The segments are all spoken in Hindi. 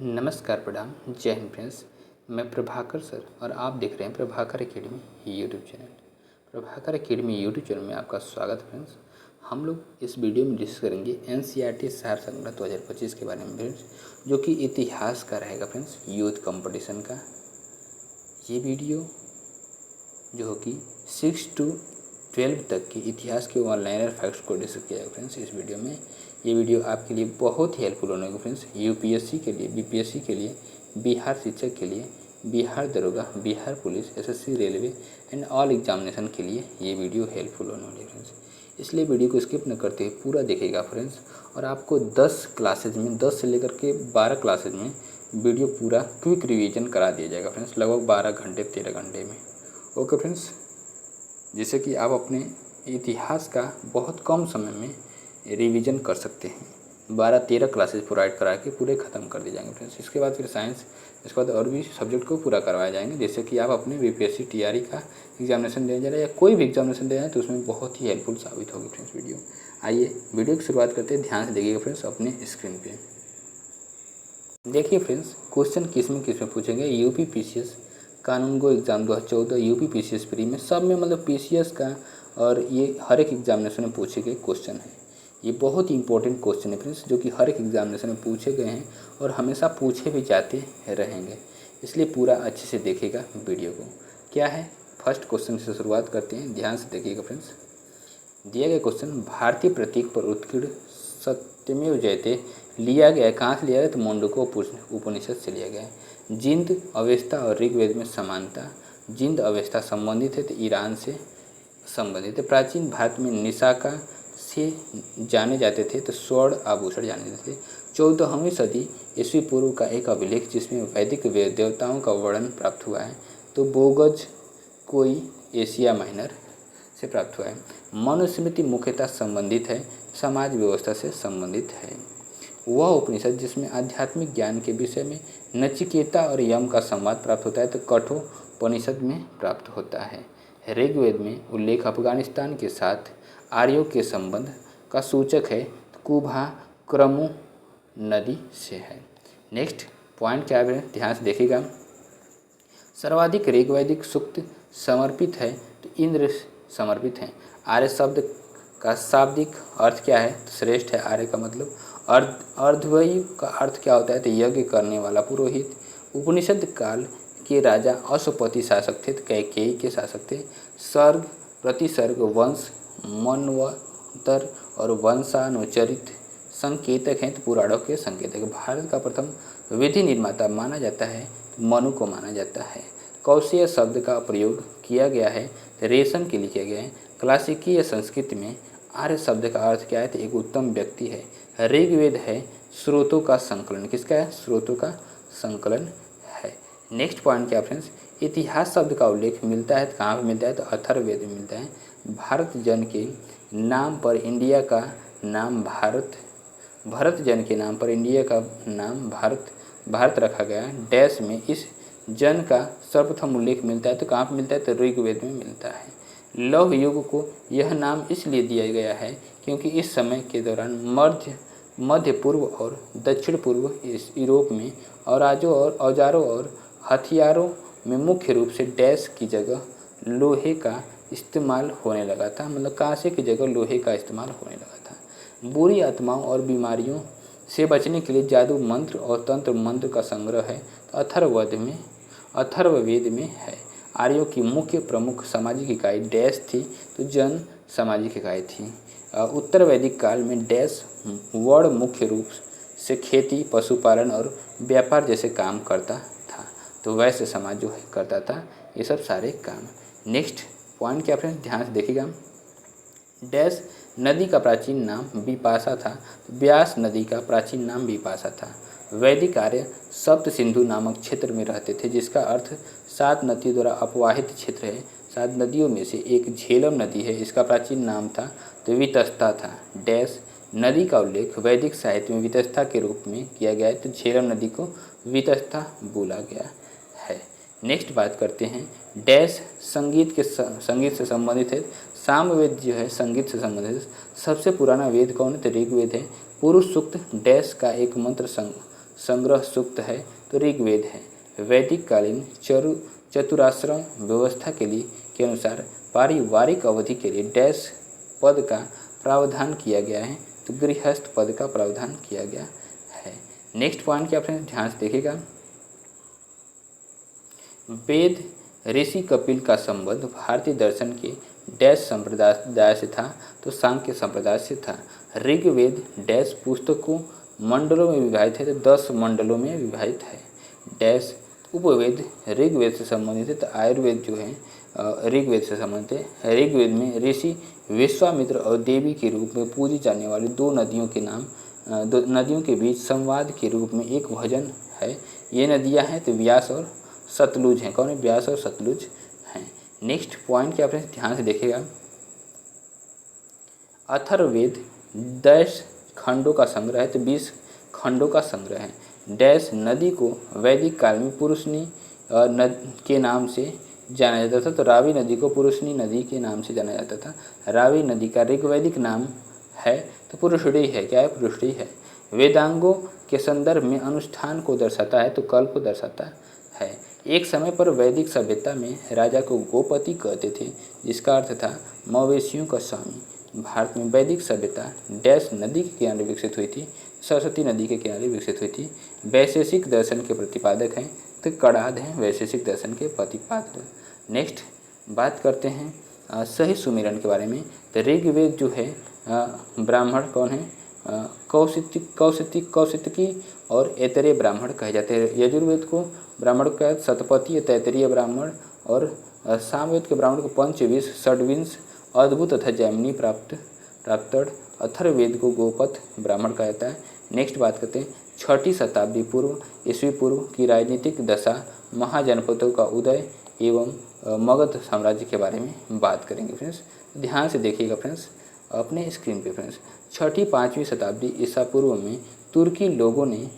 नमस्कार प्रणाम, जय हिंद फ्रेंड्स। मैं प्रभाकर सर और आप देख रहे हैं Prabhakar academy YouTube channel. Prabhakar academy YouTube channel में आपका स्वागत है फ्रेंड्स। हम लोग इस वीडियो में डिस्कस करेंगे एनसीईआरटी सार संग्रह 2025 के बारे में फ्रेंड्स, जो कि इतिहास का रहेगा फ्रेंड्स, यूथ कंपटीशन का। ये वीडियो जो कि 6 to 12 तक के इतिहास के ऑनलाइन फैक्ट्स को डिस्कस किया जाएगा फ्रेंड्स। इस वीडियो में ये वीडियो आपके लिए बहुत ही हेल्पफुल होने को फ्रेंड्स। यूपीएससी के लिए, बीपीएससी के लिए, बिहार शिक्षक के लिए, बिहार दरोगा, Bihar police, SSC, railway and all examination के लिए ये वीडियो हेल्पफुल होने वाली है फ्रेंड्स। इसलिए वीडियो को स्किप न करते हुए पूरा देखिएगा फ्रेंड्स। और आपको 10 क्लासेज में, 10 से लेकर के 12 क्लासेज में वीडियो पूरा क्विक रिवीजन करा दिया जाएगा फ्रेंड्स, लगभग 12 घंटे 13 घंटे में। ओके फ्रेंड्स, जिससे कि आप अपने इतिहास का बहुत कम समय में रिवीजन कर सकते हैं। 12-13 क्लासेस प्रोवाइड करा के पूरे ख़त्म कर दिए जाएंगे फ्रेंड्स। इसके बाद फिर साइंस, इसके बाद और भी सब्जेक्ट को पूरा करवाए जाएंगे, जिससे कि आप अपने बीपीएससी टीआरई का एग्जामिनेशन देने जा रहे हैं या कोई भी एग्जामिनेशन दे रहे हैं तो उसमें बहुत ही हेल्पफुल साबित होगी फ्रेंड्स वीडियो। आइए वीडियो की शुरुआत करते हैं, ध्यान से देखिएगा फ्रेंड्स अपने स्क्रीन पर। देखिए फ्रेंड्स, क्वेश्चन किस में पूछेंगे। यूपी पीसीएस कानून गो एग्ज़ाम 2014, यूपी पीसीएस प्री में, सब में मतलब पीसीएस का, और ये हर एक एग्जामिनेशन में पूछे गए क्वेश्चन है। ये बहुत ही इंपॉर्टेंट क्वेश्चन है फ्रेंड्स, जो कि हर एक एग्जामिनेशन में पूछे गए हैं और हमेशा पूछे भी जाते रहेंगे। इसलिए पूरा अच्छे से देखिएगा वीडियो को। क्या है, फर्स्ट क्वेश्चन से शुरुआत करते हैं, ध्यान से देखिएगा फ्रेंड्स। दिया गया क्वेश्चन, भारतीय प्रतीक पर उत्कीर्ण सत्यमेव जयते लिया गया है, कहाँ से लिया गया, तो मुंडको उपनिषद से लिया गया है। जिंद अवस्था और ऋग्वेद में समानता, जिंद अवस्था संबंधित है तो ईरान से संबंधित है। प्राचीन भारत में निशाका से जाने जाते थे तो स्वर्ण आभूषण जाने जाते थे। 14वीं सदी ईस्वी पूर्व का एक अभिलेख जिसमें वैदिक देवताओं का वर्णन प्राप्त हुआ है तो बोगज कोई एशिया माइनर से प्राप्त हुआ है। मनुस्मृति मुख्यतः संबंधित है, समाज व्यवस्था से संबंधित है। वह उपनिषद जिसमें आध्यात्मिक ज्ञान के विषय में नचिकेता और यम का संवाद प्राप्त होता है तो कठोपनिषद में प्राप्त होता है। ऋग्वेद में उल्लेख अफगानिस्तान के साथ आर्यों के संबंध का सूचक है तो कुभा क्रमु नदी से है। नेक्स्ट पॉइंट क्या है, ध्यान से देखिएगा। सर्वाधिक ऋग्वैदिक सूक्त समर्पित है तो इंद्र समर्पित हैं। आर्य शब्द का शाब्दिक अर्थ क्या है, तो श्रेष्ठ है। आर्य का मतलब अर्धवयु का अर्थ क्या होता है, तो यज्ञ करने वाला पुरोहित। उपनिषद काल के राजा अशोपति शासक थे तो कैकेयी के शासक थे। सर्ग प्रतिसर्ग वंश मनवंतर और वंशानुचरित संकेतक हैं तो पुराणों के संकेतक। भारत का प्रथम विधि निर्माता माना जाता है तो मनु को माना जाता है। कौशेय शब्द का प्रयोग किया गया है तो रेशम के लिए किया गया है। क्लासिकीय संस्कृत में आर्य शब्द का अर्थ क्या है, तो एक उत्तम व्यक्ति है। ऋग्वेद है स्रोतों का संकलन, किसका है, स्रोतों का संकलन है। नेक्स्ट पॉइंट क्या फ्रेंड्स, इतिहास शब्द का उल्लेख मिलता है तो कहाँ पर मिलता है, तो अथर्ववेद में मिलता है। भारत जन के नाम पर इंडिया का नाम भारत, भरत जन के नाम पर इंडिया का नाम भारत रखा गया। डैश में इस जन का सर्वप्रथम उल्लेख मिलता है तो कहाँ पर मिलता है, तो ऋग्वेद में मिलता है। लौह युग को यह नाम इसलिए दिया गया है क्योंकि इस समय के दौरान मध्य पूर्व और दक्षिण पूर्व यूरोप में औजारों और हथियारों में मुख्य रूप से डैश की जगह लोहे का इस्तेमाल होने लगा था, मतलब कांसे की जगह लोहे का इस्तेमाल होने लगा था। बुरी आत्माओं और बीमारियों से बचने के लिए जादू मंत्र और तंत्र मंत्र का संग्रह है तो अथर्ववेद में है। आर्यों की मुख्य प्रमुख सामाजिक इकाई डैश थी तो जन सामाजिक इकाई थी। उत्तर वैदिक काल में डैश वर्ण मुख्य रूप से खेती, पशुपालन और व्यापार जैसे काम करता था, तो वैश्य समाज जो है करता था ये सब सारे काम। नेक्स्ट पॉइंट क्या फ्रेंड्स, ध्यान से देखिएगा। डैश नदी का प्राचीन नाम बिपाशा था, व्यास नदी का प्राचीन नाम बिपाशा था। वैदिक आर्य सप्त सिंधु नामक क्षेत्र में रहते थे जिसका अर्थ 7 नदियों द्वारा अपवाहित क्षेत्र है। 7 नदियों में से एक झेलम नदी है, इसका प्राचीन नाम था तो वितस्ता था। डैश नदी का उल्लेख वैदिक साहित्य में वितस्ता के रूप में किया गया है तो झेलम नदी को वितस्ता बोला गया है। नेक्स्ट बात करते हैं, डैश संगीत से संबंधित है। सामवेद जो है संगीत से संबंधित है। सबसे पुराना वेद कौन है, तो ऋग्वेद है। पुरुष सूक्त डैश का एक मंत्र संग्रह सूक्त है तो ऋग्वेद है। वैदिक कालीन चतुराश्रम व्यवस्था के अनुसार पारिवारिक अवधि के लिए डैश पद का प्रावधान किया गया है तो गृहस्थ पद का प्रावधान किया गया है। नेक्स्ट पॉइंट क्या फ्रेंड्स ध्यान से देखिएगा। वेद ऋषि कपिल का संबंध भारतीय दर्शन के डैश संप्रदाय से था तो सांख्य संप्रदाय से था। ऋग्वेद डैश पुस्तकों मंडलों में विभाजित है तो 10 मंडलों में विभाजित है। डैश उपवेद ऋग्वेद से संबंधित है तो आयुर्वेद जो है ऋग्वेद से संबंधित है। ऋग्वेद में ऋषि विश्वामित्र और देवी के रूप में पूजी जाने वाली दो नदियों के बीच संवाद के रूप में एक भजन है। ये नदियाँ हैं तो व्यास और सतलुज हैं। कौन है? व्यास और सतलुज हैं। नेक्स्ट पॉइंट क्या फ्रेंड्स ध्यान से देखिएगा। अथर्ववेद 10 खंडों का संग्रह है तो 20 खंडों का संग्रह है। डैश नदी को वैदिक काल में पुरुषनी के नाम से जाना जाता था तो रावी नदी को पुरुषनी नदी के नाम से जाना जाता था। रावी नदी का ऋग्वैदिक नाम है तो पुरुषड़ी है। क्या है? पुरुषड़ी है। वेदांगों के संदर्भ में अनुष्ठान को दर्शाता है तो कल्प को दर्शाता है। एक समय पर वैदिक सभ्यता में राजा को गोपति कहते थे जिसका अर्थ था मवेशियों का स्वामी। भारत में वैदिक सभ्यता डैश नदी के किनारे विकसित हुई थी, सरस्वती नदी के किनारे विकसित हुई थी। वैशेषिक दर्शन के प्रतिपादक हैं तो कणाद हैं वैशेषिक दर्शन के प्रतिपादक। नेक्स्ट बात करते हैं सही सुमेरन के बारे में। तो ऋग्वेद जो है ब्राह्मण कौन है? कौशिकी और ऐतरेय ब्राह्मण कहे जाते हैं। यजुर्वेद को ब्राह्मण का शतपथी तैतरीय ब्राह्मण और सामवेद के ब्राह्मण को पंचविंश षड्विंश अद्भुत तथा जैमिनी प्राप्तड़। अथर्ववेद को गोपथ ब्राह्मण कहा जाता है। नेक्स्ट बात करते हैं 6ठी शताब्दी पूर्व ईस्वी पूर्व की राजनीतिक दशा, महाजनपदों का उदय एवं मगध साम्राज्य के बारे में बात करेंगे फ्रेंड्स। ध्यान से देखिएगा फ्रेंड्स अपने स्क्रीन पे फ्रेंड्स। 6ठी-5वीं शताब्दी ईसा पूर्व में तुर्की लोगों ने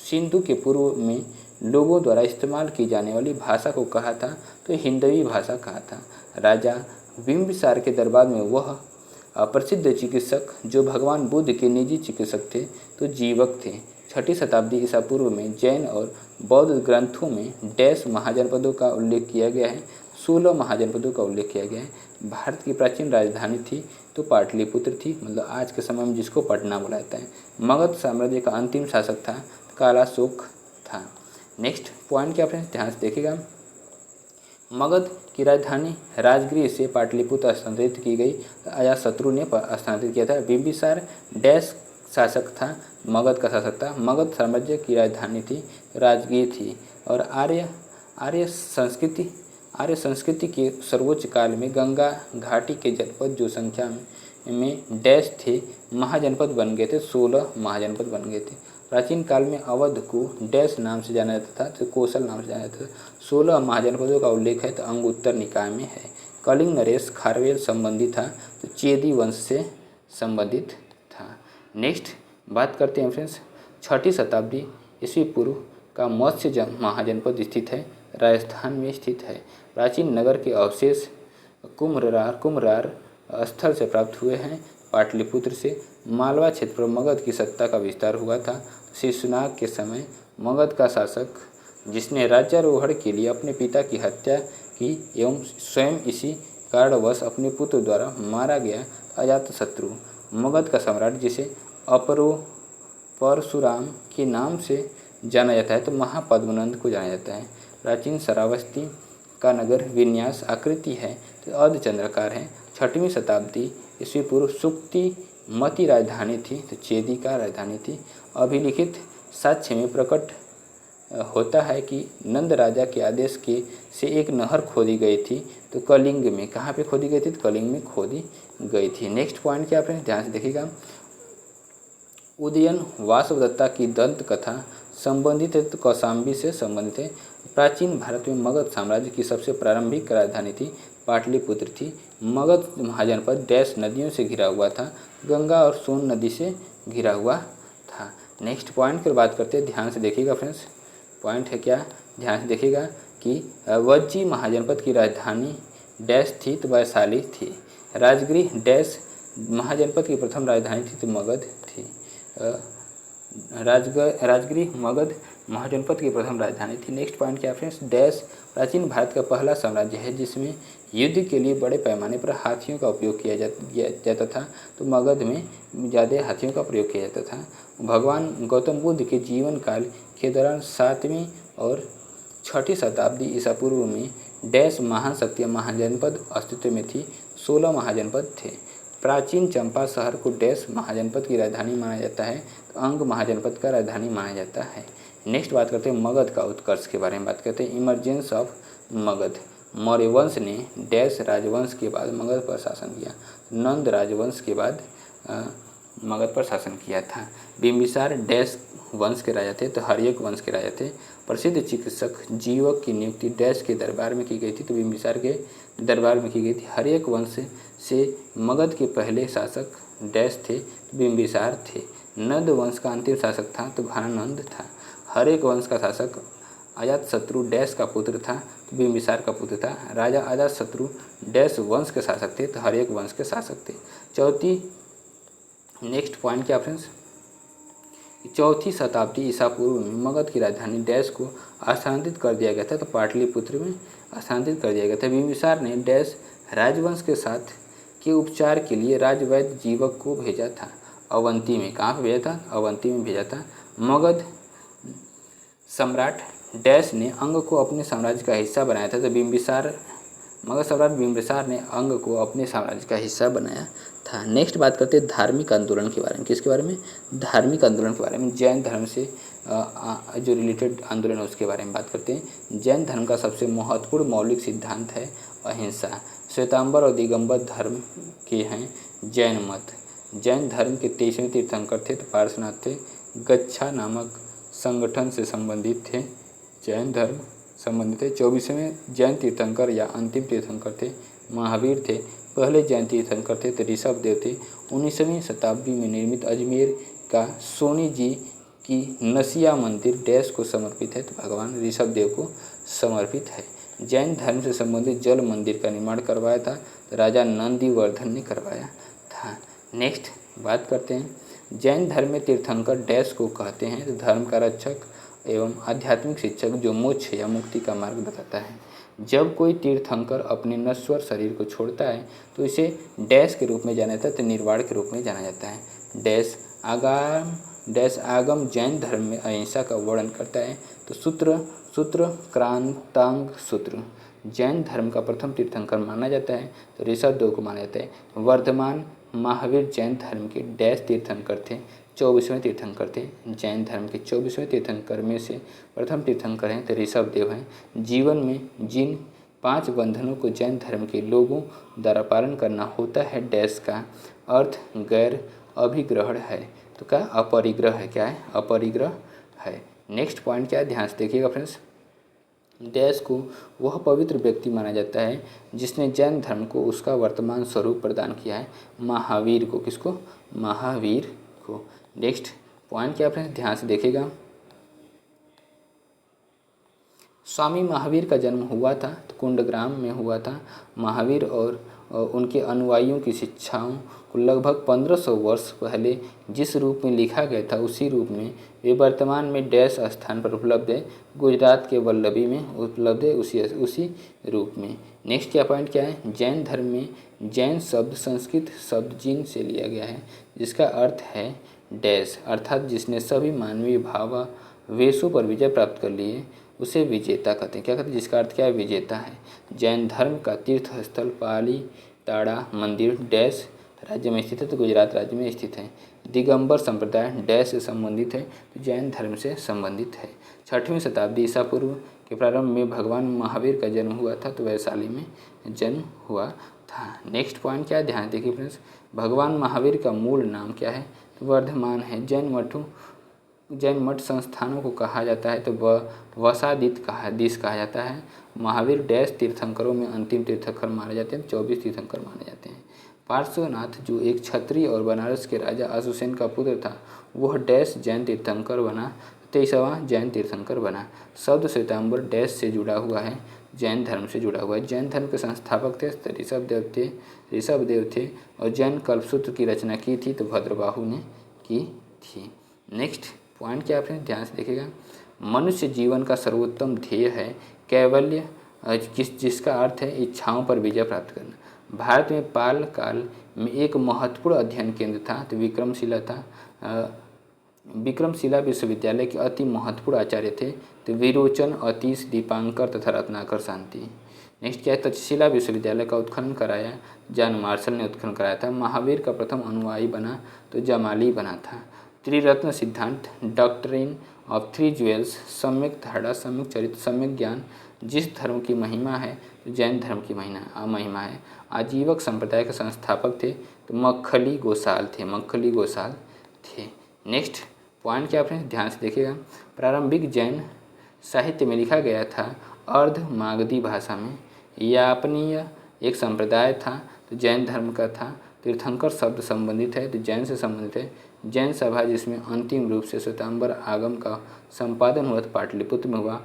सिंधु के पूर्व में लोगों द्वारा इस्तेमाल की जाने वाली भाषा को कहा था तो हिंदवी भाषा कहा था। राजा बिंबिसार के दरबार में वह प्रसिद्ध चिकित्सक जो भगवान बुद्ध के निजी चिकित्सक थे तो जीवक थे। 6ठी शताब्दी ईसा पूर्व में जैन और बौद्ध ग्रंथों में डैश महाजनपदों का उल्लेख किया गया है। 16 महाजनपदों का उल्लेख किया गया है। भारत की प्राचीन राजधानी थी तो पाटलिपुत्र थी, मतलब आज के समय में जिसको पटना बोला जाता है। मगध साम्राज्य का अंतिम शासक था कालाशोक था। नेक्स्ट पॉइंट क्या फ्रेंड्स ध्यान से देखिएगा। मगध की राजधानी राजगृह से पाटलिपुत्र स्थानांतरित की गई। अजातशत्रु ने स्थानांतरित किया था। बिंबिसार डैश शासक था? मगध का शासक था। मगध साम्राज्य की राजधानी थी राजगीर थी। और आर्य संस्कृति के सर्वोच्च काल में गंगा घाटी के जनपद जो संख्या में डैश थे महाजनपद बन गए थे। 16 महाजनपद बन गए थे। प्राचीन काल में अवध को डैश नाम से जाना जाता था तो कोसल नाम से जाना जाता था। 16 महाजनपदों का उल्लेख है तो अंगुत्तर निकाय में है। कलिंग नरेश खारवेल संबंधी था तो चेदी वंश से संबंधित था। नेक्स्ट बात करते हैं फ्रेंड्स 6ठी शताब्दी ईस्वी पूर्व का मत्स्य महाजनपद स्थित है, राजस्थान में स्थित है। प्राचीन नगर के अवशेष कुम्हरार स्थल से प्राप्त हुए हैं, पाटलिपुत्र से। मालवा क्षेत्र पर मगध की सत्ता का विस्तार हुआ था। शिशुनाग के समय मगध का शासक जिसने राज्यारोहण के लिए अपने पिता की हत्या की एवं स्वयं इसी कारणवश अपने पुत्र द्वारा मारा गया अजातशत्रु। मगध का सम्राट जिसे अपरो परशुराम के नाम से जाना जाता है तो महापद्मनंद को जाना जाता है। प्राचीन श्रावस्ती का नगर विन्यास आकृति है तो अर्धचंद्राकार है। 6वीं शताब्दी ईस्वी पूर्व सुक्ति मती राजधानी थी तो चेदी का राजधानी थी। अभिलिखित साक्ष्य में प्रकट होता है कि नंद राजा के आदेश से एक नहर खोदी गई थी तो कलिंग में। कहाँ पे खोदी गई थी? तो कलिंग में खोदी गई थी। नेक्स्ट पॉइंट क्या फ्रेंड्स ध्यान से देखिएगा। उदयन वासवदत्ता की दंत कथा संबंधित है तो कौशाम्बी से संबंधित है। प्राचीन भारत में मगध साम्राज्य की सबसे प्रारंभिक राजधानी थी पाटलिपुत्र थी। मगध महाजनपद डैश नदियों से घिरा हुआ था, गंगा और सोन नदी से घिरा हुआ था। नेक्स्ट पॉइंट की बात करते हैं, ध्यान से देखिएगा फ्रेंड्स। पॉइंट है क्या? ध्यान से देखिएगा कि वज्जी महाजनपद की राजधानी डैश थी तो वैशाली थी। राजगृह डैश महाजनपद की प्रथम राजधानी थी तो मगध थी। राजगिरी मगध महाजनपद की प्रथम राजधानी थी। नेक्स्ट पॉइंट क्या फ्रेंड्स, डैश प्राचीन भारत का पहला साम्राज्य है जिसमें युद्ध के लिए बड़े पैमाने पर हाथियों का उपयोग किया जाता था। तो मगध में ज़्यादा हाथियों का प्रयोग किया जाता था। भगवान गौतम बुद्ध के जीवन काल के दौरान 7वीं और 6ठी शताब्दी ईसा पूर्व में डैश महान शक्तियाँ महाजनपद अस्तित्व में थी। 16 महाजनपद थे। प्राचीन चंपा शहर को डैश महाजनपद की राजधानी माना जाता है। तो अंग महाजनपद का राजधानी माना जाता है। नेक्स्ट बात करते हैं मगध का उत्कर्ष के बारे में बात करते हैं। Emergence of Magadh. मौर्य वंश ने डैश राजवंश के बाद मगध पर शासन किया। नंद राजवंश के बाद मगध पर शासन किया था। बिंबिसार डैश वंश के राजा थे। तो हर्यक वंश के राजा थे। प्रसिद्ध चिकित्सक जीवक की नियुक्ति डैश के दरबार में की गई थी। तो बिंबिसार के दरबार में की गई थी। हर्यक वंश से मगध के पहले शासक डैश थे, बिंबिसार थे। नंद वंश का अंतिम शासक था तो भानानंद था। हर्यक वंश का शासक अजातशत्रु डैश का पुत्र था, तो बिंबिसार का पुत्र था। राजा अजातशत्रु डैश वंश के शासक थे, तो हर्यक वंश के शासक थे। नेक्स्ट पॉइंट क्या फ्रेंड्स, 4ठी शताब्दी ईसा पूर्व में मगध की राजधानी डैश को स्थानांतरित कर दिया गया था। तो पाटलिपुत्र में स्थानांतरित कर दिया गया था। बिंबिसार ने डैश राजवंश के साथ के उपचार के लिए राजवैद्य जीवक को भेजा था। अवंती में, कहाँ पर भेजा था? अवंती में भेजा था। मगध सम्राट डैश ने अंग को अपने साम्राज्य का हिस्सा बनाया था। तो मगध सम्राट बिंबिसार ने अंग को अपने साम्राज्य का हिस्सा बनाया था। नेक्स्ट बात करते हैं धार्मिक आंदोलन के बारे में। किसके बारे में? धार्मिक आंदोलन के बारे में। जैन धर्म से जो रिलेटेड आंदोलन है उसके बारे में बात करते हैं। जैन धर्म का सबसे महत्वपूर्ण मौलिक सिद्धांत है अहिंसा। श्वेतांबर और दिगंबर धर्म के हैं जैन मत। जैन धर्म के 23वें तीर्थंकर थे तो पार्श्वनाथ थे। गच्छा नामक संगठन से संबंधित थे। जैन धर्म संबंधित थे। 24वें जैन तीर्थंकर या अंतिम तीर्थंकर थे महावीर थे। पहले जैन तीर्थंकर थे तो ऋषभ देव थे। 19वीं शताब्दी में निर्मित अजमेर का सोनी जी की नसिया मंदिर डैश को समर्पित है। तो भगवान ऋषभ देव को समर्पित है। जैन धर्म से संबंधित जल मंदिर का निर्माण करवाया था तो राजा नंदीवर्धन ने करवाया था। नेक्स्ट बात करते हैं जैन धर्म में तीर्थंकर डैश को कहते हैं। तो धर्म का रक्षक एवं आध्यात्मिक शिक्षक जो मोक्ष या मुक्ति का मार्ग बताता है। जब कोई तीर्थंकर अपने नश्वर शरीर को छोड़ता है तो इसे डैश के रूप में जाना जाता है, तो निर्वाण के रूप में जाना जाता है। डैश आगम जैन धर्म में अहिंसा का वर्णन करता है। तो सूत्र क्रांतांग सूत्र जैन धर्म का प्रथम तीर्थंकर माना जाता है। तो ऋषभ देव को माना जाता है। वर्धमान महावीर जैन धर्म के डैश तीर्थंकर थे, 24वें तीर्थंकर थे। जैन धर्म के 24वें तीर्थंकर में से प्रथम तीर्थंकर हैं तो ऋषभ देव हैं। जीवन में जिन 5 बंधनों को जैन धर्म के लोगों द्वारा पालन करना होता है डैश का अर्थ गैर अभिग्रहण है। तो क्या? अपरिग्रह है। क्या है? अपरिग्रह है। नेक्स्ट पॉइंट क्या है? ध्यान से देखिएगा फ्रेंड्स। डैश को वह पवित्र व्यक्ति माना जाता है जिसने जैन धर्म को उसका वर्तमान स्वरूप प्रदान किया है। महावीर को। किसको? महावीर को। नेक्स्ट पॉइंट क्या फ्रेंड्स? ध्यान से देखिएगा। स्वामी महावीर का जन्म हुआ था तो कुंडग्राम में हुआ था। महावीर और उनके अनुयायियों की शिक्षाओं को लगभग 1500 वर्ष पहले जिस रूप में लिखा गया था उसी रूप में वे वर्तमान में डैश स्थान पर उपलब्ध है। गुजरात के वल्लभी में उपलब्ध है उसी रूप में। नेक्स्ट क्या पॉइंट क्या है? जैन धर्म में जैन शब्द संस्कृत शब्द जिन से लिया गया है जिसका अर्थ है डैश, अर्थात जिसने सभी मानवीय भावावेशों पर विजय प्राप्त कर लिए उसे विजेता कहते हैं। क्या कहते हैं? जिसका अर्थ क्या है? विजेता है। जैन धर्म का तीर्थ स्थल पाली ताड़ा मंदिर डैश राज्य में स्थित है। तो गुजरात राज्य में स्थित है। दिगंबर संप्रदाय डैश से संबंधित है। तो जैन धर्म से संबंधित है। 6वीं शताब्दी ईसा पूर्व के प्रारंभ में भगवान महावीर का जन्म हुआ था। तो वैशाली में जन्म हुआ था। नेक्स्ट पॉइंट क्या है? ध्यान देखिए फ्रेंड्स। भगवान महावीर का मूल नाम क्या है? तो वर्धमान है। जैन मठ संस्थानों को कहा जाता है तो वसादित कहा जाता है। महावीर डैश तीर्थंकरों में अंतिम तीर्थंकर माने जाते हैं। 24 तीर्थंकर माने जाते हैं। पार्श्वनाथ जो एक क्षत्रिय और बनारस के राजा अशोसेन का पुत्र था वह डैश जैन तीर्थंकर बना। 23वां जैन तीर्थंकर बना। शब्द श्वेतांबर डैश से जुड़ा हुआ है, जैन धर्म से जुड़ा हुआ है। जैन धर्म के संस्थापक थे ऋषभ देव थे और जैन कल्पसूत्र की रचना की थी तो भद्रबाहु ने की थी। नेक्स्ट पॉइंट क्या आपने ध्यान से देखिएगा। मनुष्य जीवन का सर्वोत्तम ध्येय है कैवल्य, जिसका अर्थ है इच्छाओं पर विजय प्राप्त करना। भारत में पाल काल में एक महत्वपूर्ण अध्ययन केंद्र था, तो विक्रमशिला विश्वविद्यालय के अति महत्वपूर्ण आचार्य थे, तो विरोचन, अतीश, दीपांकर तथा रत्नाकर शांति। नेक्स्ट क्या है, तक्षशिला विश्वविद्यालय का उत्खनन कराया जॉन मार्शल ने उत्खनन कराया था। महावीर का प्रथम अनुयायी बना तो जमाली बना था। त्रिरत्न सिद्धांत, डॉक्ट्रिन ऑफ थ्री ज्वेल्स, सम्यक धारणा, सम्यक चरित्र, सम्यक ज्ञान, जिस धर्म की महिमा है तो जैन धर्म की महिमा है। आजीवक संप्रदाय के संस्थापक थे तो मक्खली गोसाल थे। नेक्स्ट पॉइंट क्या आपने ध्यान से देखिएगा। प्रारंभिक जैन साहित्य में लिखा गया था अर्ध मागधी भाषा में। यापनीय एक संप्रदाय था तो जैन धर्म का था। तीर्थंकर शब्द संबंधित है तो जैन से संबंधित है। जैन सभा जिसमें अंतिम रूप से श्वेतांबर आगम का संपादन हुआ तो पाटलिपुत्र में हुआ।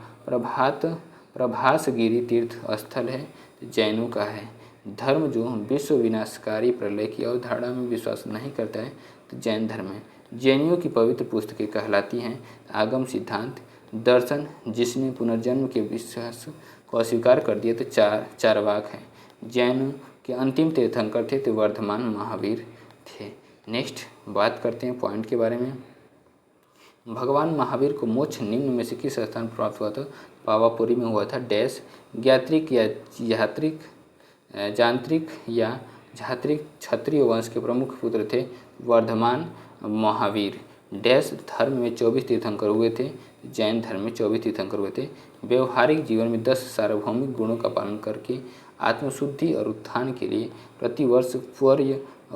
प्रभासगिरी तीर्थ स्थल है तो जैनों का है। धर्म जो विश्व विनाशकारी प्रलय की अवधारणा में विश्वास नहीं करता है तो जैन धर्म है। जैनियों की पवित्र पुस्तकें कहलाती हैं आगम सिद्धांत। दर्शन जिसने पुनर्जन्म के विश्वास को अस्वीकार कर दिया तो चारवाक है। जैनों के अंतिम तीर्थंकर थे तो वर्धमान महावीर थे। नेक्स्ट बात करते हैं पॉइंट के बारे में। भगवान महावीर को मोक्ष निम्न में से किस स्थान प्राप्त हुआ था? पावापुरी में हुआ था। डैश ज्ञात्रिक या जांत्रिक या झात्रिक क्षत्रिय वंश के प्रमुख पुत्र थे वर्धमान महावीर। डैश धर्म में 24 तीर्थंकर हुए थे। जैन धर्म में 24 तीर्थंकर हुए थे। व्यवहारिक जीवन में 10 सार्वभौमिक गुणों का पालन करके आत्मशुद्धि और उत्थान के लिए प्रतिवर्ष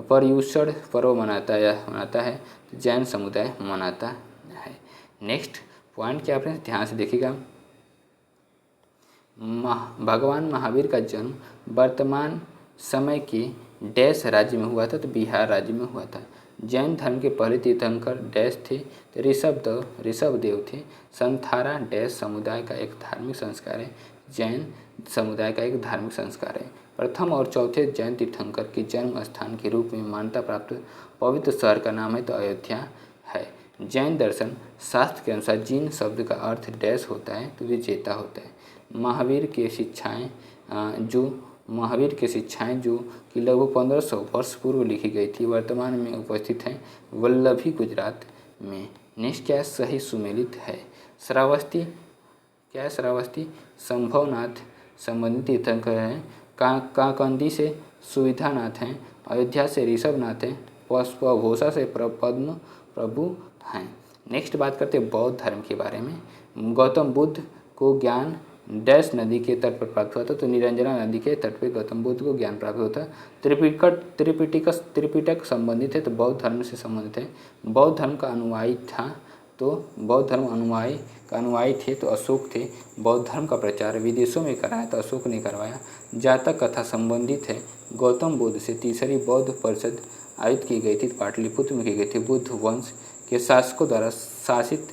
पर्युषण पर्व मनाता है तो जैन समुदाय मनाता है। नेक्स्ट पॉइंट क्या आपने ध्यान से देखिएगा। भगवान महावीर का जन्म वर्तमान समय के डैश राज्य में हुआ था तो बिहार राज्य में हुआ था। जैन धर्म के पहले तीर्थंकर डैश थे तो ऋषभ देव थे। संथारा डैश समुदाय का एक धार्मिक संस्कार है। जैन समुदाय का एक धार्मिक संस्कार है। प्रथम और चौथे जैन तीर्थंकर के जन्म स्थान के रूप में मान्यता प्राप्त पवित्र शहर का नाम है तो अयोध्या है। जैन दर्शन शास्त्र के अनुसार जिन शब्द का अर्थ डैश होता है तो विजेता होता है। महावीर की शिक्षाएं जो कि लगभग 1500 वर्ष पूर्व लिखी गई थी वर्तमान में उपस्थित हैं वल्लभी गुजरात में। नेक्स्ट क्या है, सही सुमेलित है। श्रावस्ती संभवनाथ संबंधित तीर्थंकर हैं। काकंदी से सुविधानाथ हैं। अयोध्या से ऋषभनाथ हैं। पुष्पघोषा से पद्म प्रभु हैं। नेक्स्ट बात करते हैं बौद्ध धर्म के बारे में। गौतम बुद्ध को ज्ञान डैश नदी के तट पर प्राप्त हुआ था तो निरंजना नदी के तट पर गौतम बुद्ध को ज्ञान प्राप्त होता। त्रिपिटक संबंधित है तो बौद्ध धर्म से संबंधित है। बौद्ध धर्म का अनुयायी थे तो अशोक थे। बौद्ध धर्म का प्रचार विदेशों में कराया तो अशोक ने करवाया। जातक कथा संबंधित है। गौतम बुद्ध से तीसरी बौद्ध परिषद आयोजित की गई थी, पाटलिपुत्र में की गई थी। बुद्ध वंश के शासकों द्वारा शासित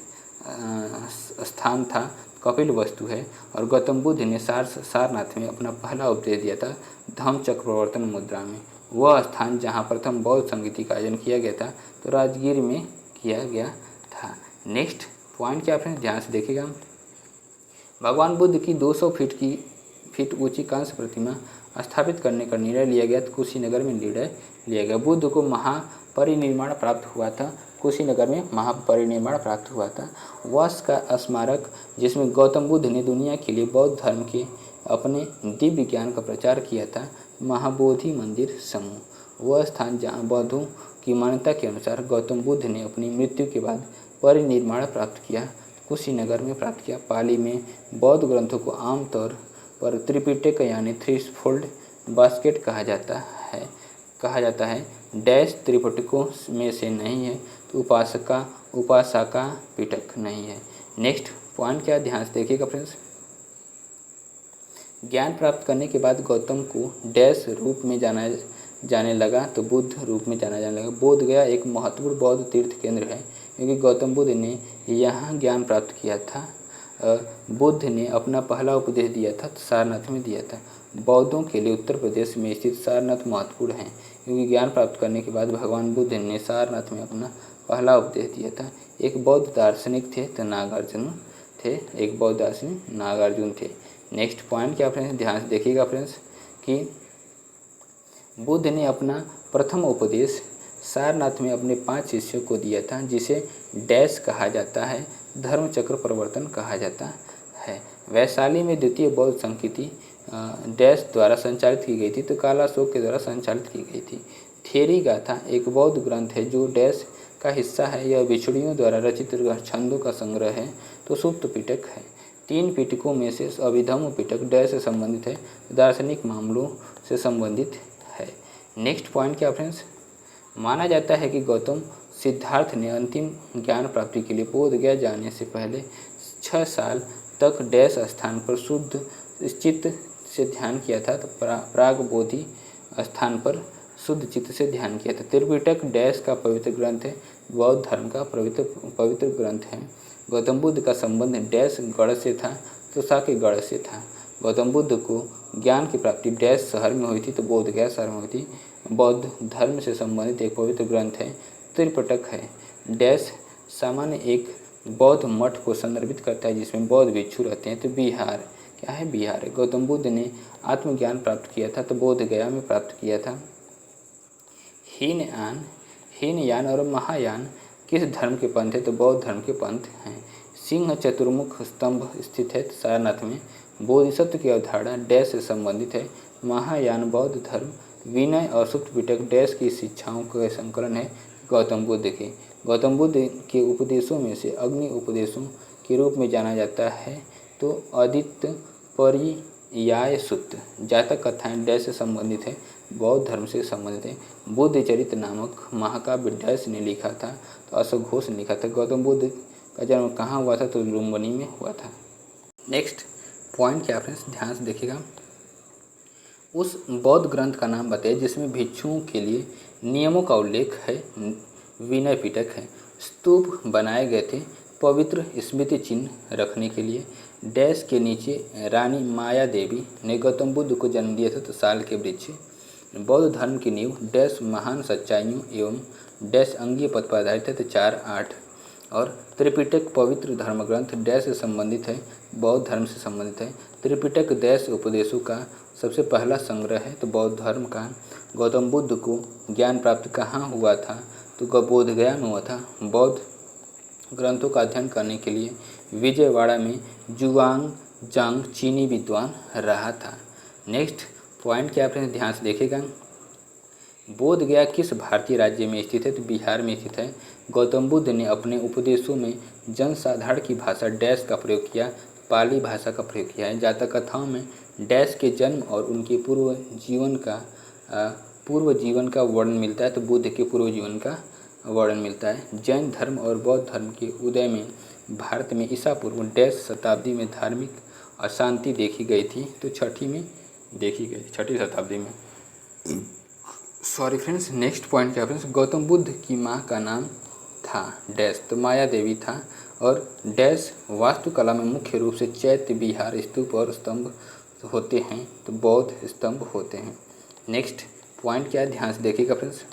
स्थान था, कपिल वस्तु है। और गौतम बुद्ध ने सारनाथ में अपना पहला उपदेश दिया था धम्मचक्र प्रवर्तन मुद्रा में। वह स्थान जहाँ प्रथम बौद्ध संगीति का आयोजन किया गया था तो राजगीर में किया गया था। नेक्स्ट पॉइंट क्या आपने ध्यान से देखिएगा। भगवान बुद्ध की 200 फीट ऊंची कांस्य प्रतिमा स्थापित करने का निर्णय लिया गया तो कुशीनगर में निर्णय लिया गया। बुद्ध को महापरिनिर्वाण प्राप्त हुआ था। कुशीनगर में महापरिनिर्वाण प्राप्त हुआ था। वर्ष का स्मारक जिसमें गौतम बुद्ध ने दुनिया के लिए बौद्ध धर्म के अपने दिव्य ज्ञान का प्रचार किया था, महाबोधि मंदिर समूह। वह स्थान जहाँ बौद्धों की मान्यता के अनुसार गौतम बुद्ध ने अपनी मृत्यु के बाद परिनिर्वाण प्राप्त किया, कुशीनगर में प्राप्त किया। पाली में बौद्ध ग्रंथों को आमतौर पर त्रिपिटक यानी थ्री फोल्ड बास्केट कहा जाता है। डैश त्रिपिटकों में से नहीं है तो उपासका पिटक नहीं है। नेक्स्ट पॉइंट क्या ध्यान से देखिएगा फ्रेंड्स। ज्ञान प्राप्त करने के बाद गौतम को डैश रूप में जाने लगा तो बुद्ध रूप में जाने लगा। बोध गया एक महत्वपूर्ण बौद्ध तीर्थ केंद्र है क्योंकि गौतम बुद्ध ने यहाँ ज्ञान प्राप्त किया था। बुद्ध ने अपना पहला उपदेश दिया था तो सारनाथ में दिया था। बौद्धों के लिए उत्तर प्रदेश में स्थित सारनाथ महत्वपूर्ण है क्योंकि ज्ञान प्राप्त करने के बाद भगवान बुद्ध ने सारनाथ में अपना पहला उपदेश दिया था। एक बौद्ध दार्शनिक थे तो नागार्जुन थे, एक बौद्ध दार्शनिक नागार्जुन थे। नेक्स्ट पॉइंट क्या फ्रेंड्स, ध्यान से देखिएगा फ्रेंड्स कि बुद्ध ने अपना प्रथम उपदेश सारनाथ में अपने 5 शिष्यों को दिया था, जिसे डैश कहा जाता है, धर्म चक्र प्रवर्तन कहा जाता है। वैशाली में द्वितीय बौद्ध संस्कृति डैश द्वारा संचालित की गई थी, तो कालाशोक के द्वारा संचालित की गई थी। थेरी गाथा एक बौद्ध ग्रंथ है जो डैश का हिस्सा है। यह भिक्षुणियों द्वारा रचित छंदों का संग्रह है, तो सुप्त पिटक है। 3 पिटकों में से अभिधम्म पिटक डैश से संबंधित है, दार्शनिक मामलों से संबंधित है। नेक्स्ट पॉइंट क्या फ्रेंड्स, माना जाता है कि गौतम सिद्धार्थ ने अंतिम ज्ञान प्राप्ति के लिए बोध गया जाने से पहले 6 साल तक डैश स्थान पर शुद्ध चित्त से ध्यान किया था, तो प्राग बोधि स्थान पर शुद्ध चित्त से ध्यान किया था। त्रिपिटक डैश का पवित्र ग्रंथ है, बौद्ध धर्म का पवित्र ग्रंथ है। गौतम बुद्ध का संबंध डैश गढ़ से था, तो सा के गढ़ से था। गौतम बुद्ध को ज्ञान की प्राप्ति डैश शहर में हुई थी, तो बोध गया शहर में हुई थी। बौद्ध धर्म से संबंधित एक पवित्र ग्रंथ है, त्रिपिटक है। डैश सामान्य एक बौद्ध मठ को संदर्भित करता है जिसमें बौद्ध भिक्षु रहते हैं, तो बिहार क्या है, बिहार है। गौतम बुद्ध ने आत्मज्ञान प्राप्त किया था, तो बोध गया में प्राप्त किया था। हीनयान और महायान किस धर्म के पंथ है, तो बौद्ध धर्म के पंथ हैं। सिंह चतुर्मुख स्तंभ स्थित है सारनाथ में। बोधिसत्व की अवधारणा डैश से संबंधित है। महायान बौद्ध धर्म। विनय और सुप्त पिटक डैश की शिक्षाओं का संकलन है, गौतम बुद्ध के। गौतम बुद्ध के उपदेशों में से अग्नि उपदेशों के रूप में जाना जाता है, तो आदित्य पर्याय सूत्र। जातक कथाएं डैश से संबंधित है, बौद्ध धर्म से संबंधित है। बुद्ध चरित्र नामक महाकाव्य डैश ने लिखा था, तो अशोक घोष ने लिखा था। गौतम बुद्ध का जन्म कहाँ हुआ था, तो लुम्बिनी में हुआ था। नेक्स्ट पॉइंट क्या फ्रेंड्स, ध्यान से देखिएगा। उस बौद्ध ग्रंथ का नाम बताइए जिसमें भिक्षुओं के लिए नियमों का उल्लेख है, विनय पिटक है। स्तूप बनाए गए थे पवित्र स्मृति चिन्ह रखने के लिए। डैश के नीचे रानी माया देवी ने गौतम बुद्ध को जन्म दिया था, तो साल के वृक्ष। बौद्ध धर्म की नींव डैश महान सच्चाइयों एवं डैश अंगीय पद पर आधारित है, तो 4-8। और त्रिपिटक पवित्र धर्म ग्रंथ डैश से संबंधित है, बौद्ध धर्म से संबंधित है। त्रिपिटक डैश उपदेशों का सबसे पहला संग्रह है, तो बौद्ध धर्म का। गौतम बुद्ध को ज्ञान प्राप्त कहाँ हुआ था, तो बोध गया में हुआ था। बौद्ध ग्रंथों का अध्ययन करने के लिए विजयवाड़ा में जुआंग जांग चीनी विद्वान रहा था। नेक्स्ट पॉइंट क्या फ्रेंड्स, ध्यान से देखिएगा। बोध गया किस भारतीय राज्य में स्थित है, तो बिहार में स्थित है। गौतम बुद्ध ने अपने उपदेशों में जनसाधारण की भाषा डैश का प्रयोग किया, पाली भाषा का प्रयोग किया है। जातक कथाओं में डैश के जन्म और उनके पूर्व जीवन का वर्णन मिलता है, तो बुद्ध के पूर्व जीवन का वर्णन मिलता है। जैन धर्म और बौद्ध धर्म के उदय में भारत में ईसा पूर्व डैश शताब्दी में धार्मिक अशांति देखी गई थी, तो छठी में देखी गई, 6ठी शताब्दी में। सॉरी फ्रेंड्स, नेक्स्ट पॉइंट क्या फ्रेंड्स, गौतम बुद्ध की माँ का नाम था डैश, तो माया देवी था। और डैश वास्तुकला में मुख्य रूप से चैत्य विहार स्तूप और स्तंभ होते हैं, तो बौद्ध स्तंभ होते हैं। नेक्स्ट पॉइंट क्या है, ध्यान से देखिएगा फ्रेंड्स।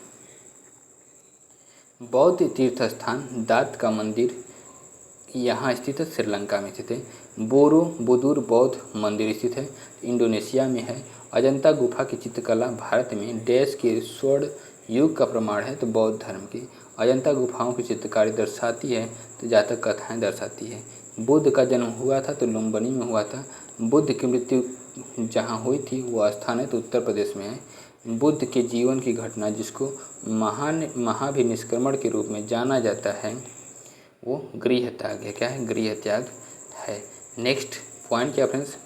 बौद्ध तीर्थ स्थान दात का मंदिर यहाँ स्थित है, श्रीलंका में स्थित है। बोरोबुदुर बौद्ध मंदिर स्थित है, इंडोनेशिया में है। अजंता गुफा की चित्रकला भारत में डैश के स्वर्ण युग का प्रमाण है, तो बौद्ध धर्म की। अजंता गुफाओं की चित्रकारी दर्शाती है, तो जातक कथाएं दर्शाती है। बुद्ध का जन्म हुआ था, तो लुम्बिनी में हुआ था। बुद्ध की मृत्यु जहाँ हुई थी वो स्थान है, तो उत्तर प्रदेश में है। बुद्ध के जीवन की घटना जिसको महाभिनिष्क्रमण के रूप में जाना जाता है, वो गृह त्याग है। क्या है, गृह त्याग है। नेक्स्ट पॉइंट क्या फ्रेंड्स,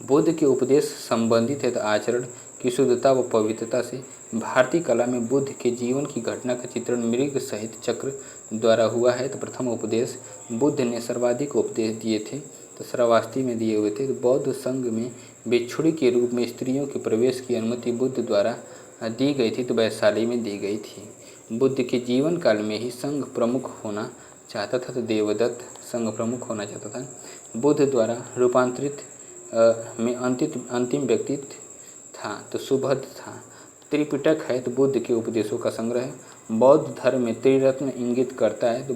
बुद्ध के उपदेश संबंधित है, तो आचरण की शुद्धता व पवित्रता से। भारतीय कला में बुद्ध के जीवन की घटना का चित्रण मृग सहित चक्र द्वारा हुआ है, तो प्रथम उपदेश बुद्ध ने सर्वाधिक उपदेश दिए थे, तो श्रावस्ती में दिए हुए थे। बौद्ध संघ में भिक्षुणी के रूप में स्त्रियों के प्रवेश की अनुमति बुद्ध द्वारा दी गई थी, तो वैशाली में दी गई थी। बुद्ध के जीवन काल में ही संघ प्रमुख होना चाहता था, तो देवदत्त संघ प्रमुख होना चाहता था। बुद्ध द्वारा रूपांतरित में अंतिम व्यक्ति था, तो सुभद्र था। त्रिपिटक है, तो बुद्ध के उपदेशों का संग्रह है। बौद्ध धर्म में त्रिरत्न इंगित करता है तो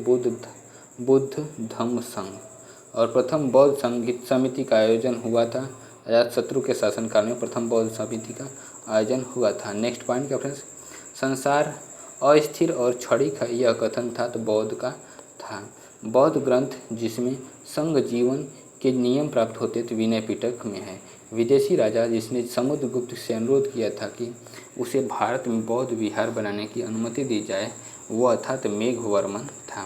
बुद्ध धम्म संघ। और प्रथम बौद्ध संगीत समिति का आयोजन हुआ था अजातशत्रु के शासनकाल में, प्रथम बौद्ध समिति का आयोजन हुआ था। नेक्स्ट पॉइंट क्या फ्रेंड्स, संसार अस्थिर और क्षणिक है, यह कथन था तो बौद्ध का था। बौद्ध ग्रंथ जिसमें संघ जीवन के नियम प्राप्त होते तो विनय पिटक में है। विदेशी राजा जिसने समुद्रगुप्त से अनुरोध किया था कि उसे भारत में बौद्ध विहार बनाने की अनुमति दी जाए, वह अर्थात मेघवर्मन था।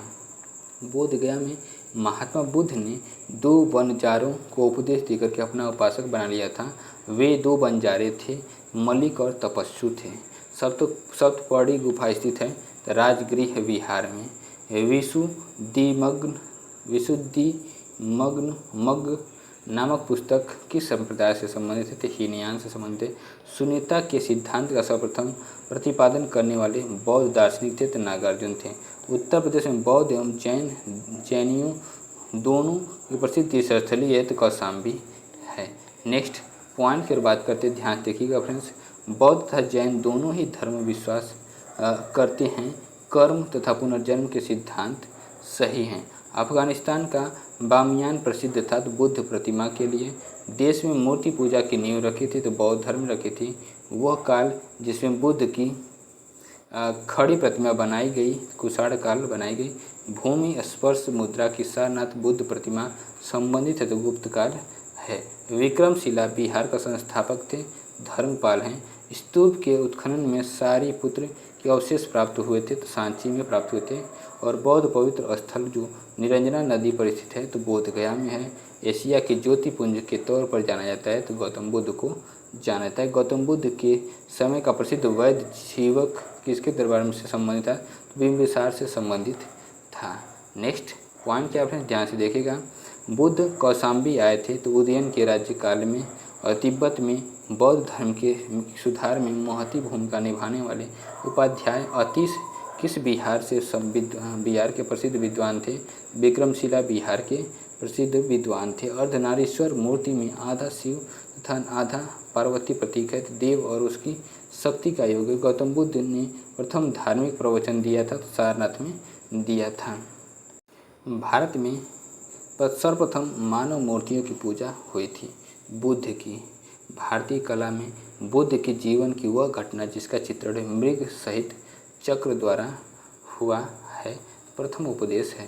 बोधगया में महात्मा बुद्ध ने 2 बनजारों को उपदेश देकर के अपना उपासक बना लिया था। वे 2 बनजारे थे, मलिक और तपस्सु थे। सप्तपौड़ी गुफा स्थित है राजगृह विहार में। विशुद्धिमग्न नामक पुस्तक किस संप्रदाय से संबंधित है तो हीनयान से संबंधित है। शून्यता के सिद्धांत का सर्वप्रथम प्रतिपादन करने वाले बौद्ध दार्शनिक थे तो नागार्जुन थे। उत्तर प्रदेश में बौद्ध एवं जैनियों दोनों की प्रसिद्ध तीर्थस्थली है तो कौशाम्बी है। नेक्स्ट पॉइंट की बात करते हैं, ध्यान देखिएगा फ्रेंड्स। बौद्ध तथा जैन दोनों ही धर्म विश्वास करते हैं कर्म तथा पुनर्जन्म के सिद्धांत सही हैं। अफगानिस्तान का बामियान प्रसिद्ध था तो बुद्ध प्रतिमा के लिए। देश में मूर्ति पूजा की नींव रखी थी तो बौद्ध धर्म रखी थी। वह काल जिसमें बुद्ध की खड़ी प्रतिमा बनाई गई, कुषाण काल बनाई गई। भूमि स्पर्श मुद्रा की सारनाथ बुद्ध प्रतिमा संबंधित है तो गुप्त काल है। विक्रमशिला बिहार का संस्थापक थे, धर्मपाल हैं। स्तूप के उत्खनन में सारीपुत्र के अवशेष प्राप्त हुए थे तो सांची में प्राप्त हुए थे। और बौद्ध पवित्र स्थल जो निरंजना नदी पर स्थित है तो बोधगया में है। एशिया के ज्योतिपुंज के तौर पर जाना जाता है तो गौतम बुद्ध को जाना जाता है। गौतम बुद्ध के समय का प्रसिद्ध वैद्य जीवक किसके दरबार में से संबंधित था तो बिंबिसार से संबंधित था। नेक्स्ट पॉइंट क्या आपने ध्यान से देखेगा। बुद्ध कौशाम्बी आए थे तो उदयन के राज्यकाल में और तिब्बत में बौद्ध धर्म के सुधार में महती भूमिका निभाने वाले उपाध्याय अतीश किस बिहार के प्रसिद्ध विद्वान थे। विक्रमशिला बिहार के प्रसिद्ध विद्वान थे। अर्धनारीश्वर मूर्ति में आधा शिव तथा आधा पार्वती प्रतीक है। देव और उसकी शक्ति का योग है। गौतम बुद्ध ने प्रथम धार्मिक प्रवचन दिया था तो सारनाथ में दिया था। भारत में सर्वप्रथम मानव मूर्तियों की पूजा हुई थी बुद्ध की। भारतीय कला में बुद्ध के जीवन की वह घटना जिसका चित्रण मृग सहित चक्र द्वारा हुआ है प्रथम उपदेश है।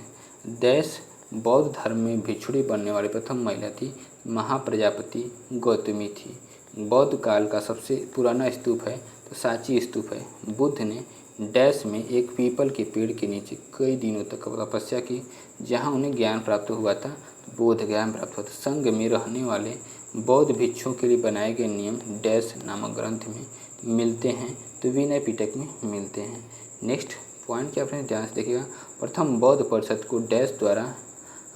देश बौद्ध धर्म में भिक्षुणी बनने वाली प्रथम महिला थी, महाप्रजापति गौतमी थी। बौद्ध काल का सबसे पुराना स्तूप है तो सांची स्तूप है। बुद्ध ने डैश में एक पीपल के पेड़ के नीचे कई दिनों तक तपस्या की, जहां उन्हें ज्ञान प्राप्त हुआ था, बोध ज्ञान प्राप्त हुआ था। संघ में रहने वाले बौद्ध भिक्षुओं के लिए बनाए गए नियम डैश नामक ग्रंथ में मिलते हैं तो विनय पिटक में मिलते हैं। नेक्स्ट पॉइंट क्या आपने ध्यान से देखिएगा। प्रथम बौद्ध परिषद को डैश द्वारा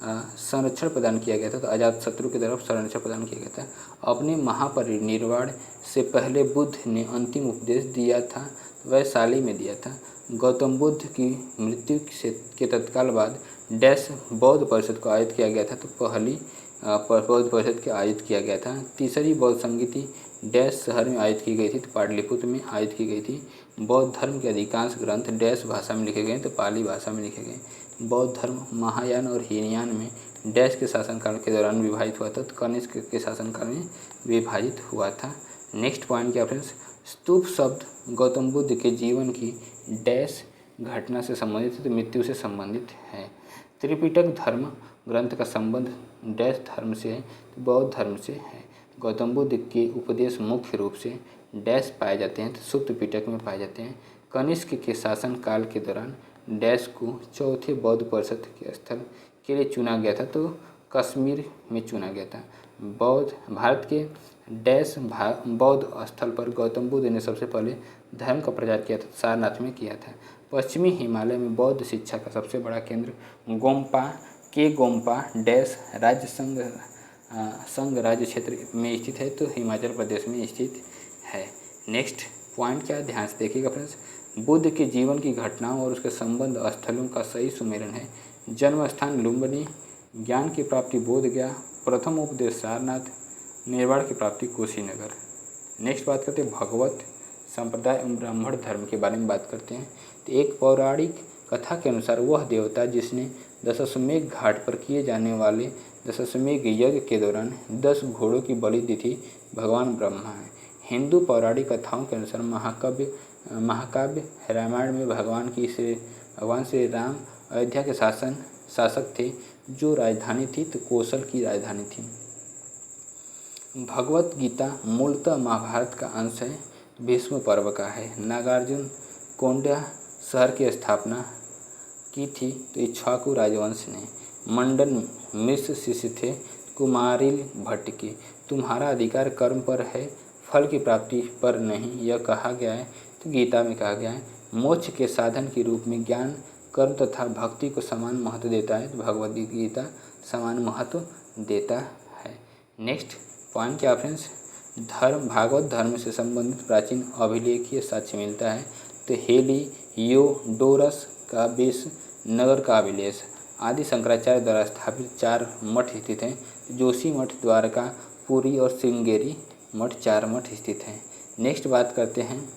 संरक्षण प्रदान किया गया था तो अजातशत्रु की तरफ संरक्षण प्रदान किया गया था। अपने महापरिनिर्वाण से पहले बुद्ध ने अंतिम उपदेश दिया था, वैशाली में दिया था। गौतम बुद्ध की मृत्यु के तत्काल बाद डैश बौद्ध परिषद को आयोजित किया गया था तो पहली बौद्ध परिषद के आयोजित किया गया था। तीसरी बौद्ध संगीति डैश शहर में आयोजित की गई थी तो पाटलिपुत्र में आयोजित की गई थी। बौद्ध धर्म के अधिकांश ग्रंथ डैश भाषा में लिखे गए तो पाली भाषा में लिखे गए। बौद्ध धर्म महायान और हीनयान में डैश के शासनकाल के दौरान विभाजित हुआ था तो कनिष्क के शासनकाल में विभाजित हुआ था। नेक्स्ट पॉइंट क्या फ्रेंड्स, स्तूप शब्द गौतम बुद्ध के जीवन की डैश घटना से संबंधित है तो मृत्यु से संबंधित है। त्रिपिटक धर्म ग्रंथ का संबंध डैश धर्म से है तो बौद्ध धर्म से है। गौतम बुद्ध के उपदेश मुख्य रूप से डैश पाए जाते हैं तो सुत्त पिटक में पाए जाते हैं। कनिष्क के शासन काल के दौरान डैश को चौथे बौद्ध परिषद के स्थल के लिए चुना गया था तो कश्मीर में चुना गया था। भारत के डैश बौद्ध स्थल पर गौतम बुद्ध ने सबसे पहले धर्म का प्रचार किया था, सारनाथ में किया था। पश्चिमी हिमालय में बौद्ध शिक्षा का सबसे बड़ा केंद्र गोम्पा डैश राज्य संघ राज्य क्षेत्र में स्थित है तो हिमाचल प्रदेश में स्थित है। नेक्स्ट पॉइंट क्या ध्यान से देखिएगा फ्रेंड्स। बुद्ध के जीवन की घटनाओं और उसके संबंध स्थलों का सही सुमेलन है। जन्म स्थान लुम्बिनी, ज्ञान की प्राप्ति बोधगया, प्रथम उपदेश सारनाथ, निर्वाण की प्राप्ति कुशीनगर। नेक्स्ट बात करते हैं भगवत संप्रदाय एवं ब्राह्मण धर्म के बारे में बात करते हैं। तो एक पौराणिक कथा के अनुसार वह देवता जिसने दशाश्वमेध घाट पर किए जाने वाले दशाश्वमेध यज्ञ के दौरान 10 घोड़ों की बलि दी थी, भगवान ब्रह्मा है। हिंदू पौराणिक कथाओं के अनुसार महाकाव्य रामायण में भगवान श्री राम अयोध्या के शासक थे, जो राजधानी थी तो कौशल की राजधानी थी। भगवत गीता मूलतः महाभारत का अंश है, भीष्म पर्व का है। नागार्जुन कोंडा शहर की स्थापना की थी तो इक्ष्वाकु राजवंश ने। मंडन मिश्र शिष्य थे कुमारिल भट्ट के। तुम्हारा अधिकार कर्म पर है, फल की प्राप्ति पर नहीं, यह कहा गया है तो गीता में कहा गया है। मोक्ष के साधन के रूप में ज्ञान, कर्म तथा भक्ति को समान महत्व देता है, तो भगवद गीता समान महत्व देता है। नेक्स्ट पॉइंट क्या फ्रेंड्स, भागवत धर्म से संबंधित प्राचीन अभिलेखीय साक्ष्य मिलता है। तो हेलियोडोरस का नगर का अभिलेख आदि शंकराचार्य द्वारा स्थापित 4 मठ स्थित हैं। जोशी मठ, द्वारका, पुरी और श्रृंगेरी मठ 4 मठ स्थित हैं। नेक्स्ट बात करते हैं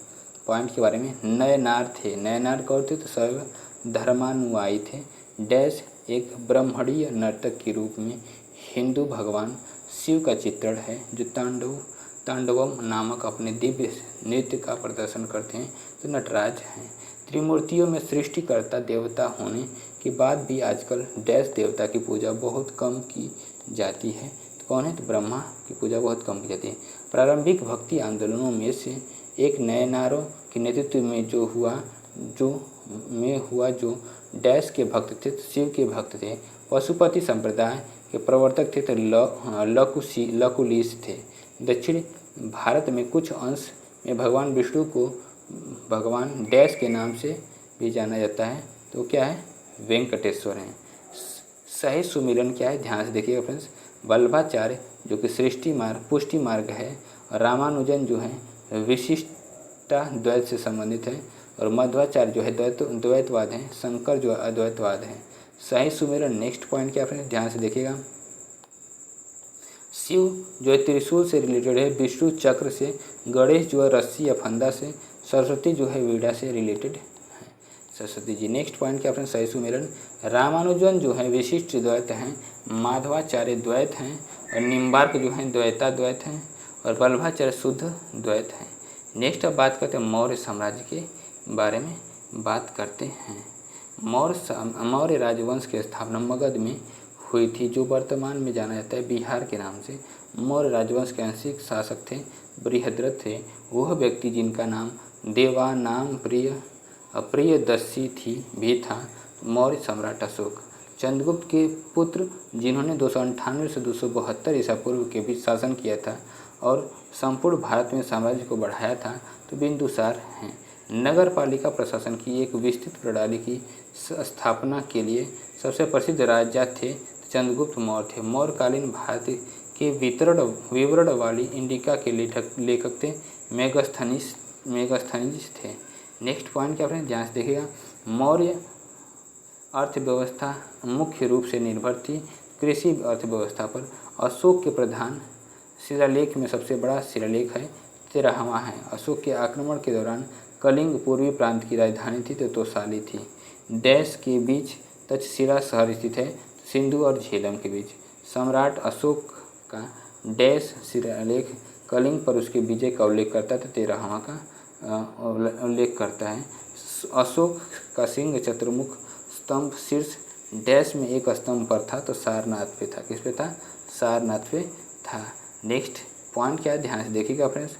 पॉइंट के बारे में। नयनार थे। नयनार कौन थे? तो सर्व धर्मानुयायी थे। डैश एक ब्रह्मणीय नर्तक के रूप में हिंदू भगवान शिव का चित्रण है, जो तांडवम नामक अपने दिव्य नृत्य का प्रदर्शन करते हैं। तो नटराज हैं। त्रिमूर्तियों में सृष्टिकर्ता देवता होने के बाद भी आजकल डैश देवता की पूजा बहुत कम की जाती है। तो कौन है? तो ब्रह्मा की पूजा बहुत कम की जाती है। प्रारंभिक भक्ति आंदोलनों में से एक नयनारों के नेतृत्व में जो डैश के भक्त थे, शिव के भक्त थे। पशुपति संप्रदाय के प्रवर्तक थे तो लकुलिश थे। दक्षिण भारत में कुछ अंश में भगवान विष्णु को भगवान डैश के नाम से भी जाना जाता है। तो क्या है? वेंकटेश्वर हैं। सही सुमिरन क्या है? ध्यान से देखिएगा फ्रेंड्स। वल्लभाचार्य जो कि पुष्टि मार्ग है, और रामानुजन जो है विशिष्टा द्वैत से संबंधित है, और मध्वाचार्य जो है द्वैतवाद है, शंकर जो अद्वैतवाद है। सही सुमिरन नेक्स्ट पॉइंट क्या फ्रेंड्स, ध्यान से देखिएगा। शिव जो है त्रिशूल से रिलेटेड है, विष्णु चक्र से, गणेश जो है रस्सी या फंदा से, सरस्वती जो है वीणा से रिलेटेड है, सरस्वती जी। नेक्स्ट पॉइंट क्या फ्रेंड्स, सही सुमिरन। रामानुजन जो है विशिष्ट द्वैत हैं, माधवाचार्य द्वैत हैं, और निम्बार्क जो है द्वैत हैं, और वल्लभाचार्य शुद्ध द्वैत हैं। नेक्स्ट अब बात करते हैं मौर्य साम्राज्य के बारे में बात करते हैं। मौर्य राजवंश की स्थापना मगध में हुई थी, जो वर्तमान में जाना जाता है बिहार के नाम से। मौर्य राजवंश के आंशिक शासक थे बृहद्रथ थे, वह व्यक्ति जिनका नाम देवानाम प्रियदर्शी भी था। मौर्य सम्राट अशोक। चंद्रगुप्त के पुत्र जिन्होंने 298 से 272 ईसा पूर्व के बीच शासन किया था और संपूर्ण भारत में साम्राज्य को बढ़ाया था, तो बिंदुसार हैं। नगर पालिका प्रशासन की एक विस्तृत प्रणाली की स्थापना के लिए सबसे प्रसिद्ध राजा थे चंद्रगुप्त मौर्य थे। मौर्यकालीन भारत के विवरण वाली इंडिका के लेखक थे मेगास्थनीज थे। नेक्स्ट पॉइंट क्या फ्रेंड्स, ध्यान से देखिएगा। मौर्य अर्थव्यवस्था मुख्य रूप से निर्भर थी कृषि अर्थव्यवस्था पर। अशोक के प्रधान शिलालेख में सबसे बड़ा शिलालेख है 13वां है। अशोक के आक्रमण के दौरान कलिंग पूर्वी प्रांत की राजधानी थी तो तोसाली थी। डैश के बीच तक्षशिला शहर स्थित है, सिंधु और झेलम के बीच। सम्राट अशोक का डैश शिलालेख कलिंग पर उसके विजय का उल्लेख करता है, तो 13वां का उल्लेख करता है। अशोक का सिंह चतुर्मुख स्तंभ शीर्ष डैश में एक स्तंभ पर था, तो सारनाथ पे था। किस पे था? सारनाथ पे था। नेक्स्ट पॉइंट क्या है, ध्यान से देखिएगा फ्रेंड्स।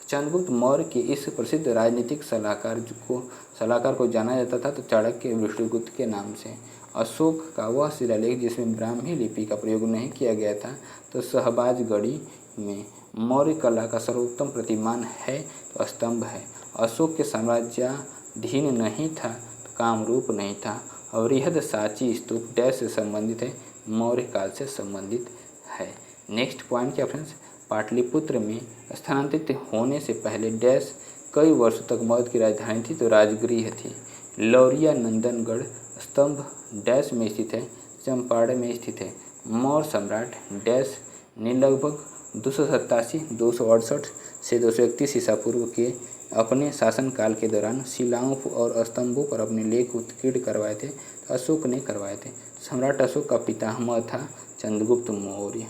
चंद्रगुप्त मौर्य के इस प्रसिद्ध राजनीतिक सलाहकार को जाना जाता था तो चाणक्य विष्णुगुप्त के नाम से। अशोक का वह शिलालेख जिसमें ब्राह्मी लिपि का प्रयोग नहीं किया गया था, तो शहबाजगढ़ी में मौर्य कला का सर्वोत्तम प्रतिमान है, तो स्तंभ है। अशोक के साम्राज्याधीन नहीं था तो कामरूप नहीं था। और बृहद सांची स्तूप डैश से संबंधित है, मौर्य काल से संबंधित है। नेक्स्ट पॉइंट क्या फ्रेंड्स, पाटलिपुत्र में स्थानांतरित होने से पहले डैश कई वर्षों तक मौर्य की राजधानी थी, तो राजगृह थी। लौरिया नंदनगढ़ स्तंभ डैश में स्थित है, चंपारण में स्थित है। मौर्य सम्राट डैश ने लगभग 287, 268 से 231 ईसा पूर्व के अपने शासनकाल के दौरान शिलाओं और स्तंभों पर अपने लेख उत्कीर्ण करवाए थे, तो अशोक ने करवाए थे। सम्राट अशोक का पितामह था चंद्रगुप्त मौर्य।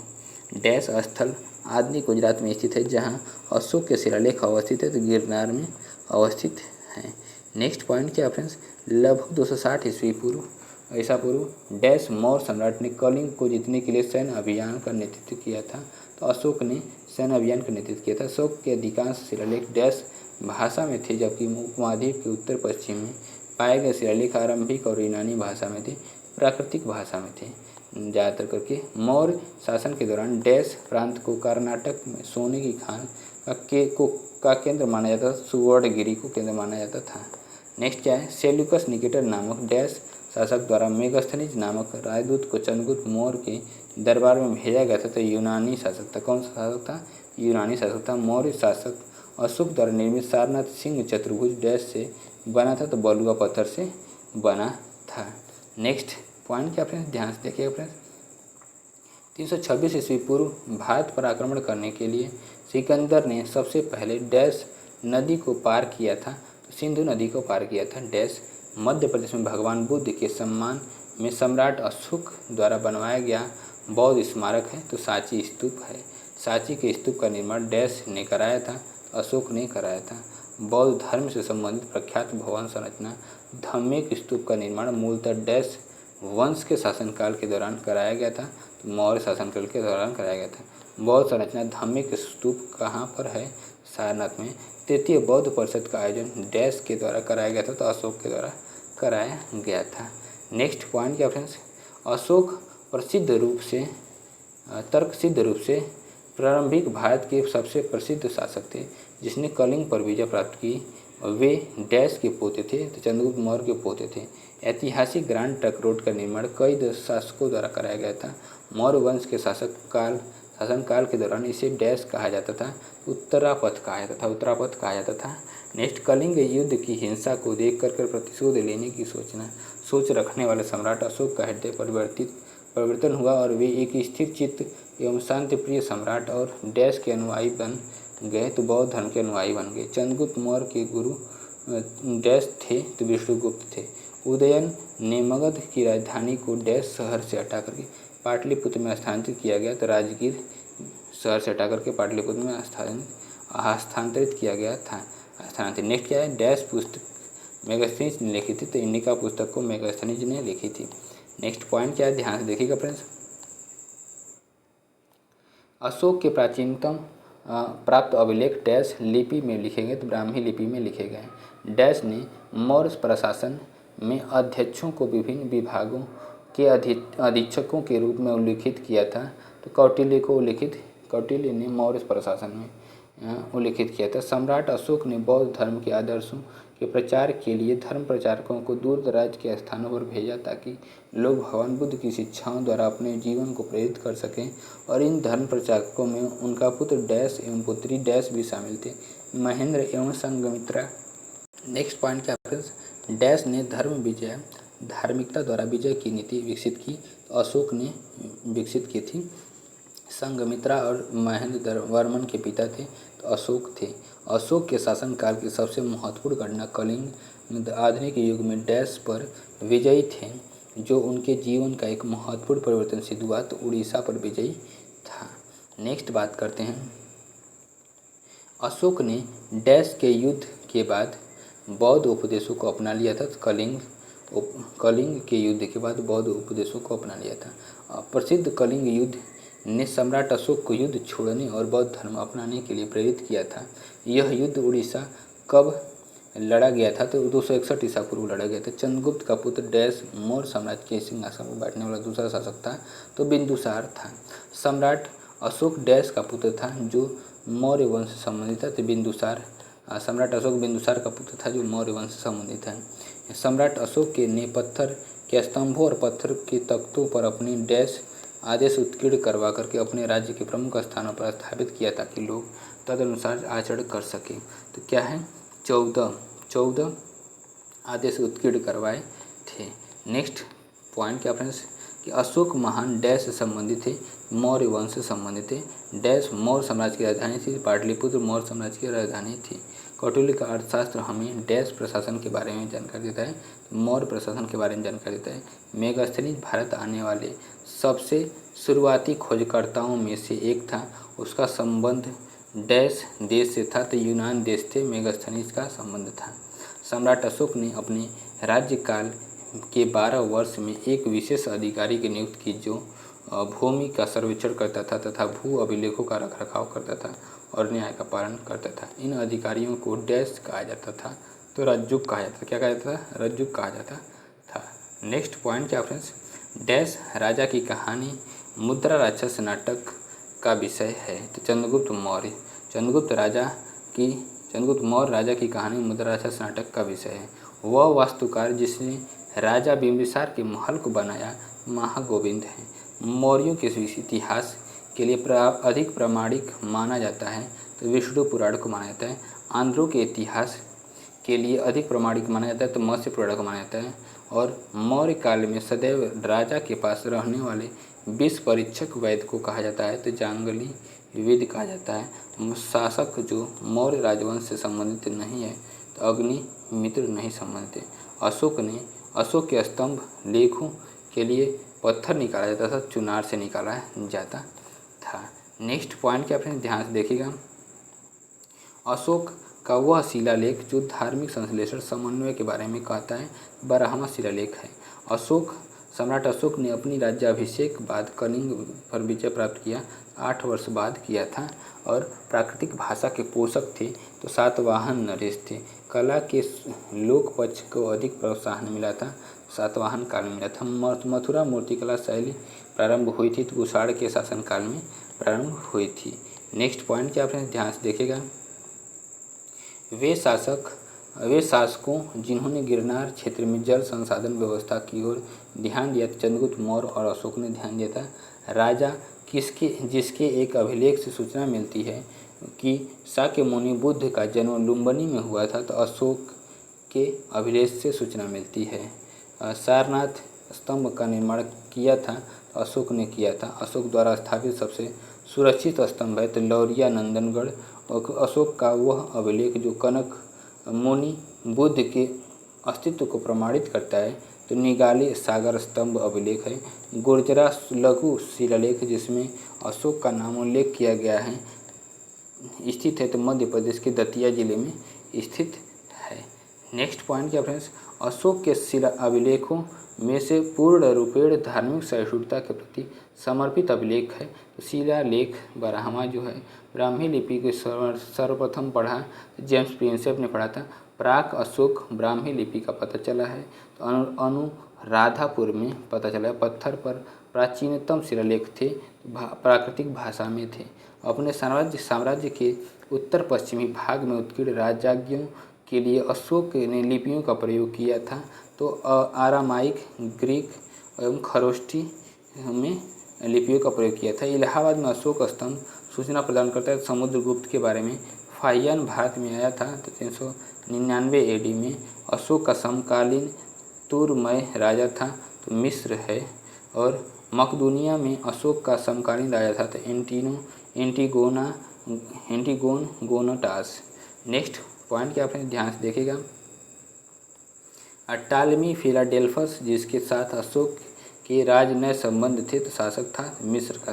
डैश स्थल आधुनिक गुजरात में स्थित है, जहाँ अशोक के शिलालेख अवस्थित है, तो गिरनार में अवस्थित है। नेक्स्ट पॉइंट क्या फ्रेंड्स, लगभग 260 ईस्वी पूर्व ईसा पूर्व डैश मौर्य सम्राट ने कलिंग को जीतने के लिए सैन्य अभियान का नेतृत्व किया था, तो अशोक ने सैन्य अभियान का नेतृत्व किया था। अशोक के अधिकांश शिलालेख डैश भाषा में थे, जबकि उपमहाद्वीप के उत्तर पश्चिम में पाए गए शिलालेख आरंभिक और यूनानी भाषा में थे, प्राकृतिक भाषा में थे ज़्यादातर करके। मौर्य शासन के दौरान डैश प्रांत को कर्नाटक में सोने की खान का केंद्र माना जाता था, सुवर्णगिरी को केंद्र माना जाता था। नेक्स्ट क्या है, सेल्यूकस निकेटर नामक डैश शासक द्वारा मेगास्थनीज नामक राजदूत को चंद्रगुप्त मौर्य के दरबार में भेजा गया था, तो यूनानी शासक था। कौन सा शासक था? यूनानी शासक था। मौर्य शासक अशोक द्वारा निर्मित सारनाथ सिंह चतुर्भुज डैश से बना था, तो बलुआ पत्थर से बना था। नेक्स्ट पॉइंट क्या फ्रेंड्स, ध्यान से देखिएगा फ्रेंड्स। 326 ईस्वी पूर्व भारत पर आक्रमण करने के लिए सिकंदर ने सबसे पहले डैश नदी को पार किया था, तो सिंधु नदी को पार किया था। डैश मध्य प्रदेश में भगवान बुद्ध के सम्मान में सम्राट अशोक द्वारा बनवाया गया बौद्ध स्मारक है, तो सांची स्तूप है। सांची के स्तूप का निर्माण डैश ने कराया था, अशोक ने कराया था। बौद्ध धर्म से संबंधित प्रख्यात भवन संरचना धम्मिक स्तूप का निर्माण मूलतः डैश वंश के शासनकाल के दौरान कराया गया था, तो मौर्य शासनकाल के दौरान कराया गया था। बौद्ध संरचना धम्मिक स्तूप कहाँ पर है? सारनाथ में। तृतीय बौद्ध परिषद का आयोजन डैश के द्वारा कराया गया था, तो अशोक के द्वारा कराया गया था। नेक्स्ट पॉइंट क्या फ्रेंड्स, अशोक तर्कसिद्ध रूप से प्रारंभिक भारत के सबसे प्रसिद्ध शासक थे, जिसने कलिंग पर विजय प्राप्त की। वे डैश के पोते थे, तो चंद्रगुप्त मौर्य के पोते थे। ऐतिहासिक ग्रांड ट्रंक रोड का निर्माण कई शासकों द्वारा कराया गया था। मौर्य वंश के शासनकाल के दौरान इसे डैश कहा जाता था, उत्तरापथ कहा जाता था। नेक्स्ट, कलिंग युद्ध की हिंसा को देख कर प्रतिशोध लेने की सोच रखने वाले सम्राट अशोक का हृदय परिवर्तन हुआ और वे एक स्थिर चित्त एवं शांतिप्रिय सम्राट और डैश के अनुयायी बन गए, तो बौद्ध धर्म के अनुयायी बन गए। चंद्रगुप्त मौर्य के गुरु डैश थे, तो विष्णुगुप्त थे। उदयन ने मगध की राजधानी को डैश शहर से हटा करके पाटलिपुत्र में स्थानांतरित किया गया, तो राजगीर शहर से हटा करके पाटलिपुत्र में हस्तांतरित किया गया था। नेक्स्ट क्या है, डैश पुस्तक मेगास्थनीज ने लिखी थी, तो इंडिका पुस्तक को मेगास्थनीज ने लिखी थी। नेक्स्ट पॉइंट क्या है, ध्यान से देखिएगा फ्रेंड्स। अशोक के प्राचीनतम प्राप्त अभिलेख डैश लिपि में लिखे गए, तो ब्राह्मी लिपि में लिखे गए। डैश ने मौर्य प्रशासन में अध्यक्षों को विभिन्न विभागों के अधीक्षकों के रूप में उल्लिखित किया था, तो कौटिल्य ने मौर्य प्रशासन में उल्लिखित किया था। सम्राट अशोक ने बौद्ध धर्म के आदर्शों के प्रचार के लिए धर्म प्रचारकों को दूर दराज के स्थानों पर भेजा, ताकि लोग भगवान बुद्ध की शिक्षाओं द्वारा अपने जीवन को प्रेरित कर सकें। और इन धर्म प्रचारकों में उनका पुत्र डैश एवं पुत्री डैश भी शामिल थे, महेंद्र एवं संघमित्रा। नेक्स्ट पॉइंट क्या फ्रेंड्स, डैश ने धार्मिकता द्वारा विजय की नीति विकसित की, तो अशोक ने विकसित की थी। संघमित्रा और महेंद्र वर्मन के पिता थे, तो अशोक थे। अशोक के शासनकाल की सबसे महत्वपूर्ण घटना कलिंग आधुनिक युग में डैश पर विजयी थे, जो उनके जीवन का एक महत्वपूर्ण परिवर्तन सिद्ध हुआ, तो उड़ीसा पर विजयी था। नेक्स्ट बात करते हैं, अशोक ने डैश के युद्ध के बाद बौद्ध उपदेशों को अपना लिया था, तो कलिंग के युद्ध के बाद बौद्ध उपदेशों को अपना लिया था। प्रसिद्ध कलिंग युद्ध ने सम्राट अशोक को युद्ध छोड़ने और बौद्ध धर्म अपनाने के लिए प्रेरित किया था। यह युद्ध उड़ीसा कब लड़ा गया था, तो 261 ईसा पूर्व लड़ा गया था। चंद्रगुप्त का पुत्र डैश मौर्य साम्राज्य के सिंहासन पर बैठने वाला दूसरा शासक था, तो बिंदुसार था। सम्राट अशोक डैश का पुत्र था, जो मौर्य वंश से संबंधित था, तो बिंदुसार। सम्राट अशोक बिंदुसार का पुत्र था, जो मौर्य वंश से संबंधित है। सम्राट अशोक ने पत्थर के स्तंभों और पत्थर के तख्तों पर अपनी डैश आदेश उत्कीर्ण करवा करके अपने राज्य के प्रमुख स्थानों पर स्थापित किया, ताकि लोग तदनुसार आचरण कर सकें। तो क्या है, 14 आदेश उत्कीर्ण करवाए थे। नेक्स्ट पॉइंट क्या फ्रेंड्स, कि अशोक महान डैश से संबंधित थे, मौर्य वंश से संबंधित थे। डैश मौर्य साम्राज्य की राजधानी थी, पाटलिपुत्र मौर्य साम्राज्य की राजधानी थी। कौटिल्य का अर्थशास्त्र हमें डैश प्रशासन के बारे में जानकारी देता है, मौर्य प्रशासन के बारे में जानकारी देता है। मेगास्थनीज भारत आने वाले सबसे शुरुआती खोजकर्ताओं में से एक था। उसका संबंध डैश देश से था, तो यूनान देश से मेगास्थनीज का संबंध था। सम्राट अशोक ने अपने राज्यकाल के 12 वर्ष में एक विशेष अधिकारी की नियुक्ति की जो भूमि का सर्वेक्षण करता था तथा भू अभिलेखों का रखरखाव करता था और न्याय का पालन करता था। इन अधिकारियों को डैश कहा जाता था, तो रज्जुक कहा जाता था। क्या कहा जाता था? रज्जुक कहा जाता था। नेक्स्ट पॉइंट क्या फ्रेंड्स? डैश राजा की कहानी मुद्रा राक्षस नाटक का विषय है, तो चंद्रगुप्त मौर्य। चंद्रगुप्त मौर्य राजा की कहानी मुद्रा राक्षस नाटक का विषय है। वह वास्तुकार जिसने राजा बिंबिसार के महल को बनाया महागोविंद है। मौर्यों के इतिहास के लिए अधिक प्रामाणिक माना जाता है, तो विष्णु पुराण को माना जाता है। आंध्रों के इतिहास के लिए अधिक प्रामाणिक माना जाता है, तो मत्स्य पुराण को माना जाता है। और मौर्य काल में सदैव राजा के पास रहने वाले 20 परीक्षक वैद्य को कहा जाता है, तो जांगली वेद कहा जाता है। शासक जो मौर्य राजवंश से संबंधित नहीं है, तो अग्नि मित्र नहीं संबंधित। अशोक के स्तंभ लेखों के लिए पत्थर निकाला जाता था, चुनार से निकाला जाता था। नेक्स्ट पॉइंट क्या फ्रेंड्स ध्यान से देखिएगा। अशोक का वह शिलालेख जो धार्मिक संश्लेषण समन्वय के बारे में कहता है 12वां शिलालेख है। सम्राट अशोक ने अपनी राज्याभिषेक बाद कलिंग पर विजय प्राप्त किया, 8 वर्ष बाद किया था और प्राकृतिक भाषा के पोषक थे, तो सातवाहन नरेश थे। कला के लोक पक्ष को अधिक प्रोत्साहन मिला था, सातवाहन काल में मिला था। मथुरा मूर्तिकला शैली प्रारंभ हुई थी, तो कुषाण के शासनकाल में प्रारंभ हुई थी। नेक्स्ट पॉइंट क्या फ्रेंड्स ध्यान से देखिएगा। वे शासकों जिन्होंने गिरनार क्षेत्र में जल संसाधन व्यवस्था की ओर ध्यान दिया, चंद्रगुप्त मौर्य और अशोक ने ध्यान दिया था। राजा जिसके एक अभिलेख से सूचना मिलती है कि शाक्यमुनि बुद्ध का जन्म लुम्बिनी में हुआ था, तो अशोक के अभिलेख से सूचना मिलती है। सारनाथ स्तंभ का निर्माण किया था, तो अशोक ने किया था। अशोक द्वारा स्थापित सबसे सुरक्षित स्तंभ है, तो लौरिया नंदनगढ़। और अशोक का वह अभिलेख जो कनक मुनि बुद्ध के अस्तित्व को प्रमाणित करता है, तो निगाली सागर स्तंभ अभिलेख है। गुर्जरा लघु शिलालेख जिसमें अशोक का नाम उल्लेख किया गया है स्थित है, तो मध्य प्रदेश के दतिया जिले में स्थित है। नेक्स्ट पॉइंट क्या फ्रेंड्स? अशोक के शिला अभिलेखों में से पूर्ण रूपेण धार्मिक सहिष्णुता के प्रति समर्पित अभिलेख है। शिलालेख 12वां जो है ब्राह्मी लिपि को सर्वप्रथम पढ़ा जेम्स प्रिंसेप ने पढ़ा था। प्राक अशोक ब्राह्मी लिपि का पता चला है, तो अनुराधापुर में पता चला है। पत्थर पर प्राचीनतम शिलालेख थे, प्राकृतिक भाषा में थे। अपने साम्राज्य के उत्तर पश्चिमी भाग में उत्कीर्ण राजाज्ञों के लिए अशोक ने लिपियों का प्रयोग किया था, तो आरामाइक, ग्रीक एवं खरोष्ठी में लिपियों का प्रयोग किया था। इलाहाबाद में अशोक स्तंभ सूचना प्रदान करता है समुद्रगुप्त के बारे में। फाहियान भारत में आया था, तो 399 AD में। अशोक का समकालीन तुरमय राजा था, तो मिस्र है। और मकदूनिया में अशोक का समकालीन राजा था, तो एंटीगोन गोनटास। नेक्स्ट पॉइंट क्या आपने ध्यान से देखेगा। टालमी फिलाडेल्फस जिसके साथ अशोक के राजनय संबंध थे, तो शासक था मिस्र का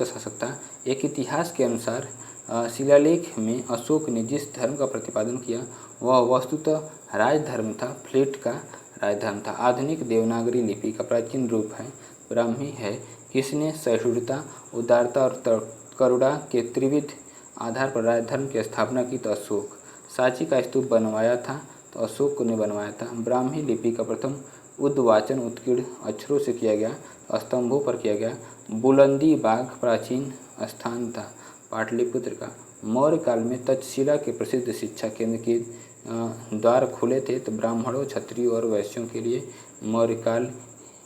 शासक था। एक इतिहास के अनुसार शिलालेख में अशोक ने जिस धर्म का प्रतिपादन किया वह वस्तुतः राजधर्म था, फ्लीट का राजधर्म था। आधुनिक देवनागरी लिपि का प्राचीन रूप है ब्राह्मी है। किसने सहिष्णुता, उदारता और करुणा के त्रिविध आधार पर राजधर्म की स्थापना की, तो अशोक। सांची का स्तूप बनवाया था, तो अशोक ने बनवाया था। ब्राह्मी लिपि का प्रथम उद्वाचन उत्कीर्ण अक्षरों से किया गया, स्तंभों पर किया गया। बुलंदी बाग प्राचीन स्थान था पाटलिपुत्र का। मौर्य काल में तक्षशिला के प्रसिद्ध शिक्षा केंद्र के द्वार खुले थे, तो ब्राह्मणों, क्षत्रियों और वैश्यों के लिए मौर्य काल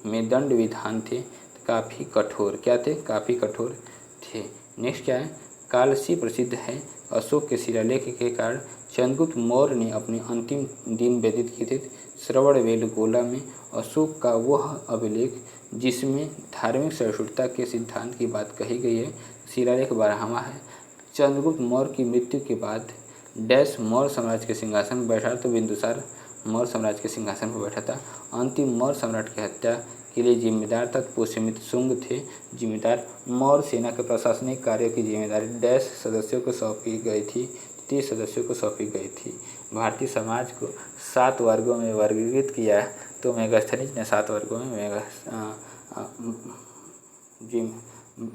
में दंड विधान थे, काफ़ी कठोर। क्या थे? काफ़ी कठोर थे। नेक्स्ट क्या है? कालसी प्रसिद्ध है। अशोक के शिलालेख के कारण चंद्रगुप्त मौर्य ने अपने अंतिम दिन व्यतीत किए थे श्रवणबेलगोला में। अशोक का वह अभिलेख जिसमें धार्मिक सहिष्णुता के सिद्धांत की बात कही गई है, शिलालेख 12वां है। चंद्रगुप्त मौर्य की मृत्यु के बाद डैश मौर्य साम्राज्य के सिंहासन पर बैठा तो बिंदुसार मौर्य साम्राज्य के सिंहासन पर बैठा था। अंतिम मौर्य सम्राट की हत्या के लिए जिम्मेदार तथा पुष्यमित्र शुंग थे जिम्मेदार। मौर्य सेना के प्रशासनिक कार्यों की जिम्मेदारी डैश सदस्यों को सौंपी गई थी 30 सदस्यों को सौंपी गई थी। भारतीय समाज को 7 वर्गों में वर्गीकृत किया तो मेगास्थनीज ने 7 वर्गों में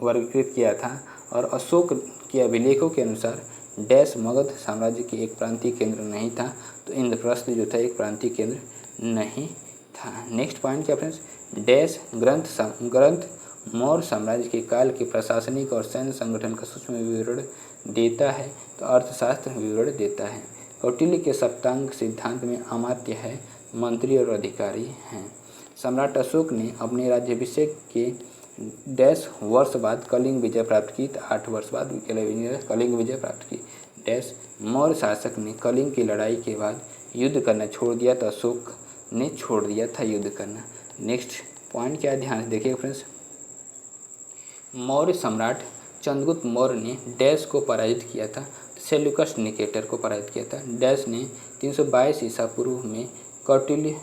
वर्गीकृत किया था। और अशोक के अभिलेखों के अनुसार डैश मगध साम्राज्य की एक प्रांतीय केंद्र नहीं था, तो इंद्रप्रस्थ जो था एक प्रांतीय केंद्र नहीं था। नेक्स्ट पॉइंट क्या फ्रेंड्स, डैश ग्रंथ मौर्य साम्राज्य के काल के प्रशासनिक और सैन्य संगठन का सूक्ष्म विवरण देता है, तो अर्थशास्त्र विवरण देता है। कौटिल्य के सप्तांग सिद्धांत में अमात्य है, मंत्री और अधिकारी हैं। सम्राट अशोक ने अपने राज्याभिषेक के डैश वर्ष बाद कलिंग विजय प्राप्त की, 8 वर्ष बाद कलिंग विजय प्राप्त की। डैश मौर्य शासक ने कलिंग की लड़ाई के बाद युद्ध करना छोड़ दिया, तो अशोक ने छोड़ दिया था युद्ध करना। नेक्स्ट पॉइंट क्या है, ध्यान से देखिए फ्रेंड्स। मौर्य सम्राट चंद्रगुप्त मौर्य ने डैश को पराजित किया था, सेल्यूकस निकेटर को पराजित किया था। डैश ने 322 ईसा पूर्व में कौटिल्य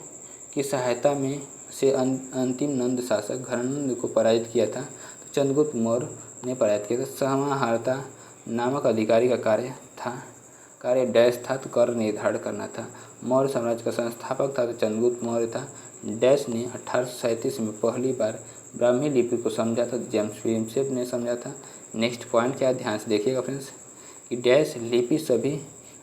की सहायता में से अंतिम नंद शासक घनानंद को पराजित किया था, तो चंद्रगुप्त मौर्य ने पराजित किया था। समाहर्ता नामक अधिकारी का कार्य डैश था, तो कर निर्धारण करना था। मौर्य साम्राज्य का संस्थापक था तो चंद्रगुप्त मौर्य था। डैश ने 1837 में पहली बार ब्राह्मी लिपि को समझा था, जेम्स प्रिंसेप ने समझा था। नेक्स्ट पॉइंट क्या है, ध्यान से देखिएगा फ्रेंड्स कि डैश लिपि सभी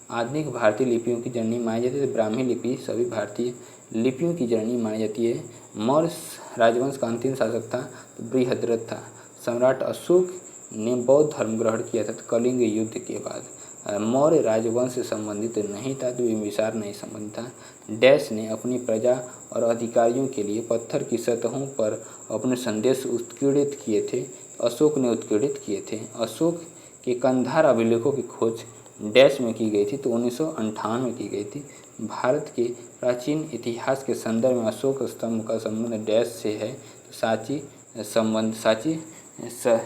आधुनिक भारतीय लिपियों की जननी मानी जाती है। ब्राह्मी लिपि सभी भारतीय लिपियों की जननी मानी जाती है। मौर्य राजवंश का अंतिम शासक था तो बृहद्रथ था। सम्राट अशोक ने बौद्ध धर्म ग्रहण किया था तो कलिंग युद्ध के बाद। मौर्य राजवंश से संबंधित नहीं था तो बिंबिसार नहीं संबंधित था। डैश ने अपनी प्रजा और अधिकारियों के लिए पत्थर की सतहों पर अपने संदेश उत्कीर्णित किए थे, अशोक ने उत्कीर्णित किए थे। अशोक के कंधार अभिलेखों की खोज डैश में की गई थी, तो 1958 में की गई थी। भारत के प्राचीन इतिहास के संदर्भ में अशोक स्तंभ का संबंध डैश से है, तो साची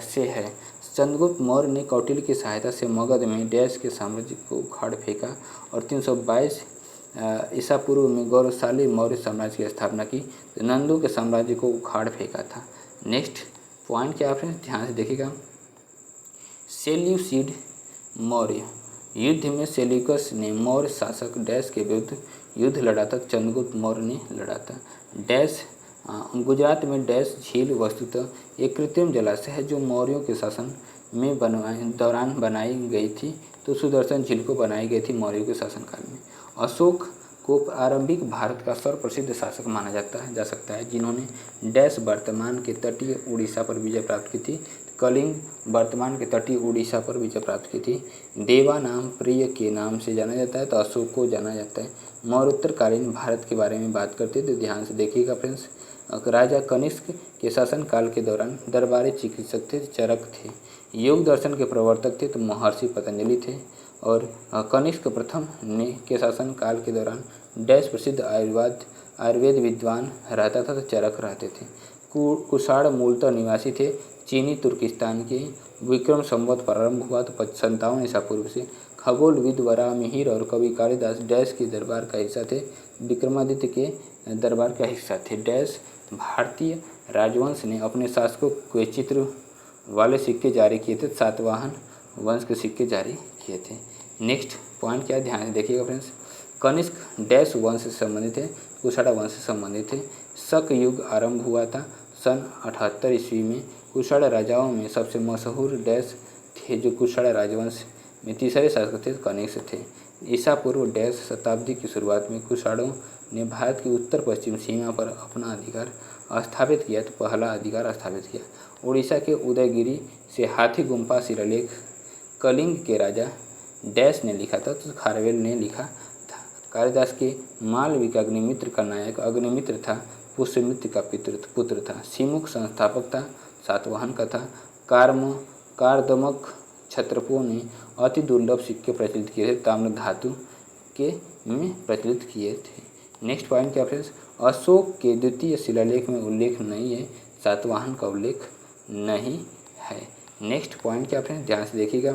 से है। चंद्रगुप्त मौर्य ने कौटिल्य की सहायता से मगध में डैश के साम्राज्य को उखाड़ फेंका और 322 ईसा पूर्व में गौरवशाली मौर्य साम्राज्य की स्थापना की, तो नंदों के साम्राज्य को उखाड़ फेंका था। नेक्स्ट पॉइंट क्या है, ध्यान से देखिएगा। सेल्यूसिड मौर्य युद्ध में सेल्यूकस ने मौर्य शासक डैश के विरुद्ध युद्ध लड़ा था, चंद्रगुप्त मौर्य ने लड़ा था। डैश गुजरात में डैश झील वस्तुतः एक कृत्रिम जलाशय है जो मौर्यों के शासन में दौरान बनाई गई थी, तो सुदर्शन झील को बनाई गई थी मौर्यों के शासनकाल में। अशोक को आरंभिक भारत का सर्वप्रसिद्ध शासक माना जा सकता है, जिन्होंने डैश वर्तमान के तटीय उड़ीसा पर विजय प्राप्त की थी, कलिंग वर्तमान के तटीय उड़ीसा पर विजय प्राप्त की थी। देवा नाम प्रिय के नाम से जाना जाता है, तो अशोक को जाना जाता है। मौर्योत्तरकालीन भारत के बारे में बात करते तो ध्यान से देखिएगा फ्रेंड्स। राजा कनिष्क के शासनकाल के दौरान दरबारी चिकित्सक थे, चरक थे। योग दर्शन के प्रवर्तक थे तो महर्षि पतंजलि थे। और कनिष्क प्रथम ने के शासनकाल के दौरान डैश प्रसिद्ध आयुर्वेद विद्वान रहता था तो चरक रहते थे। कुषाण मूलतः निवासी थे, चीनी तुर्किस्तान के। विक्रम संवत प्रारंभ हुआ तो 57 ईसा पूर्व से। खगोलविद वराहमिहिर और कवि कालिदास डैश के दरबार का हिस्सा थे, विक्रमादित्य के दरबार का हिस्सा थे। डैश भारतीय राजवंश ने अपने शासकों के चित्र वाले सिक्के जारी किए थे, सातवाहन वंश के सिक्के जारी किए थे। नेक्स्ट पॉइंट क्या है, ध्यान से देखिएगा फ्रेंड्स। कनिष्क डैश वंश से संबंधित है, कुषाण वंश से संबंधित है। शक युग आरंभ हुआ था सन 78 ईस्वी में। कुषाण राजाओं में सबसे मशहूर डैश थे, जो कुषाण राजवंश में तीसरे शासक थे, कनिष्क थे। ईसा पूर्व डैश शताब्दी की शुरुआत में कुषाणों ने भारत की उत्तर पश्चिम सीमा पर अपना अधिकार स्थापित किया, तो पहला अधिकार स्थापित किया। उड़ीसा के उदयगिरी से हाथी गुम्फा शिलालेख कलिंग के राजा डैश ने लिखा था, तो खारवेल ने लिखा था। कालिदास के मालविका अग्निमित्र का नायक अग्निमित्र था, पुष्यमित्र का पुत्र था। सिमुख संस्थापक था, सातवाहन का था। कारदमक क्षत्रपों ने अति दुर्लभ सिक्के प्रचलित किए थे, ताम्र धातु के में प्रचलित किए थे। नेक्स्ट पॉइंट क्या फ्रेंड्स, अशोक के द्वितीय शिलालेख में उल्लेख नहीं है, सातवाहन का उल्लेख नहीं है। नेक्स्ट पॉइंट क्या फ्रेंड्स, ध्यान से देखिएगा।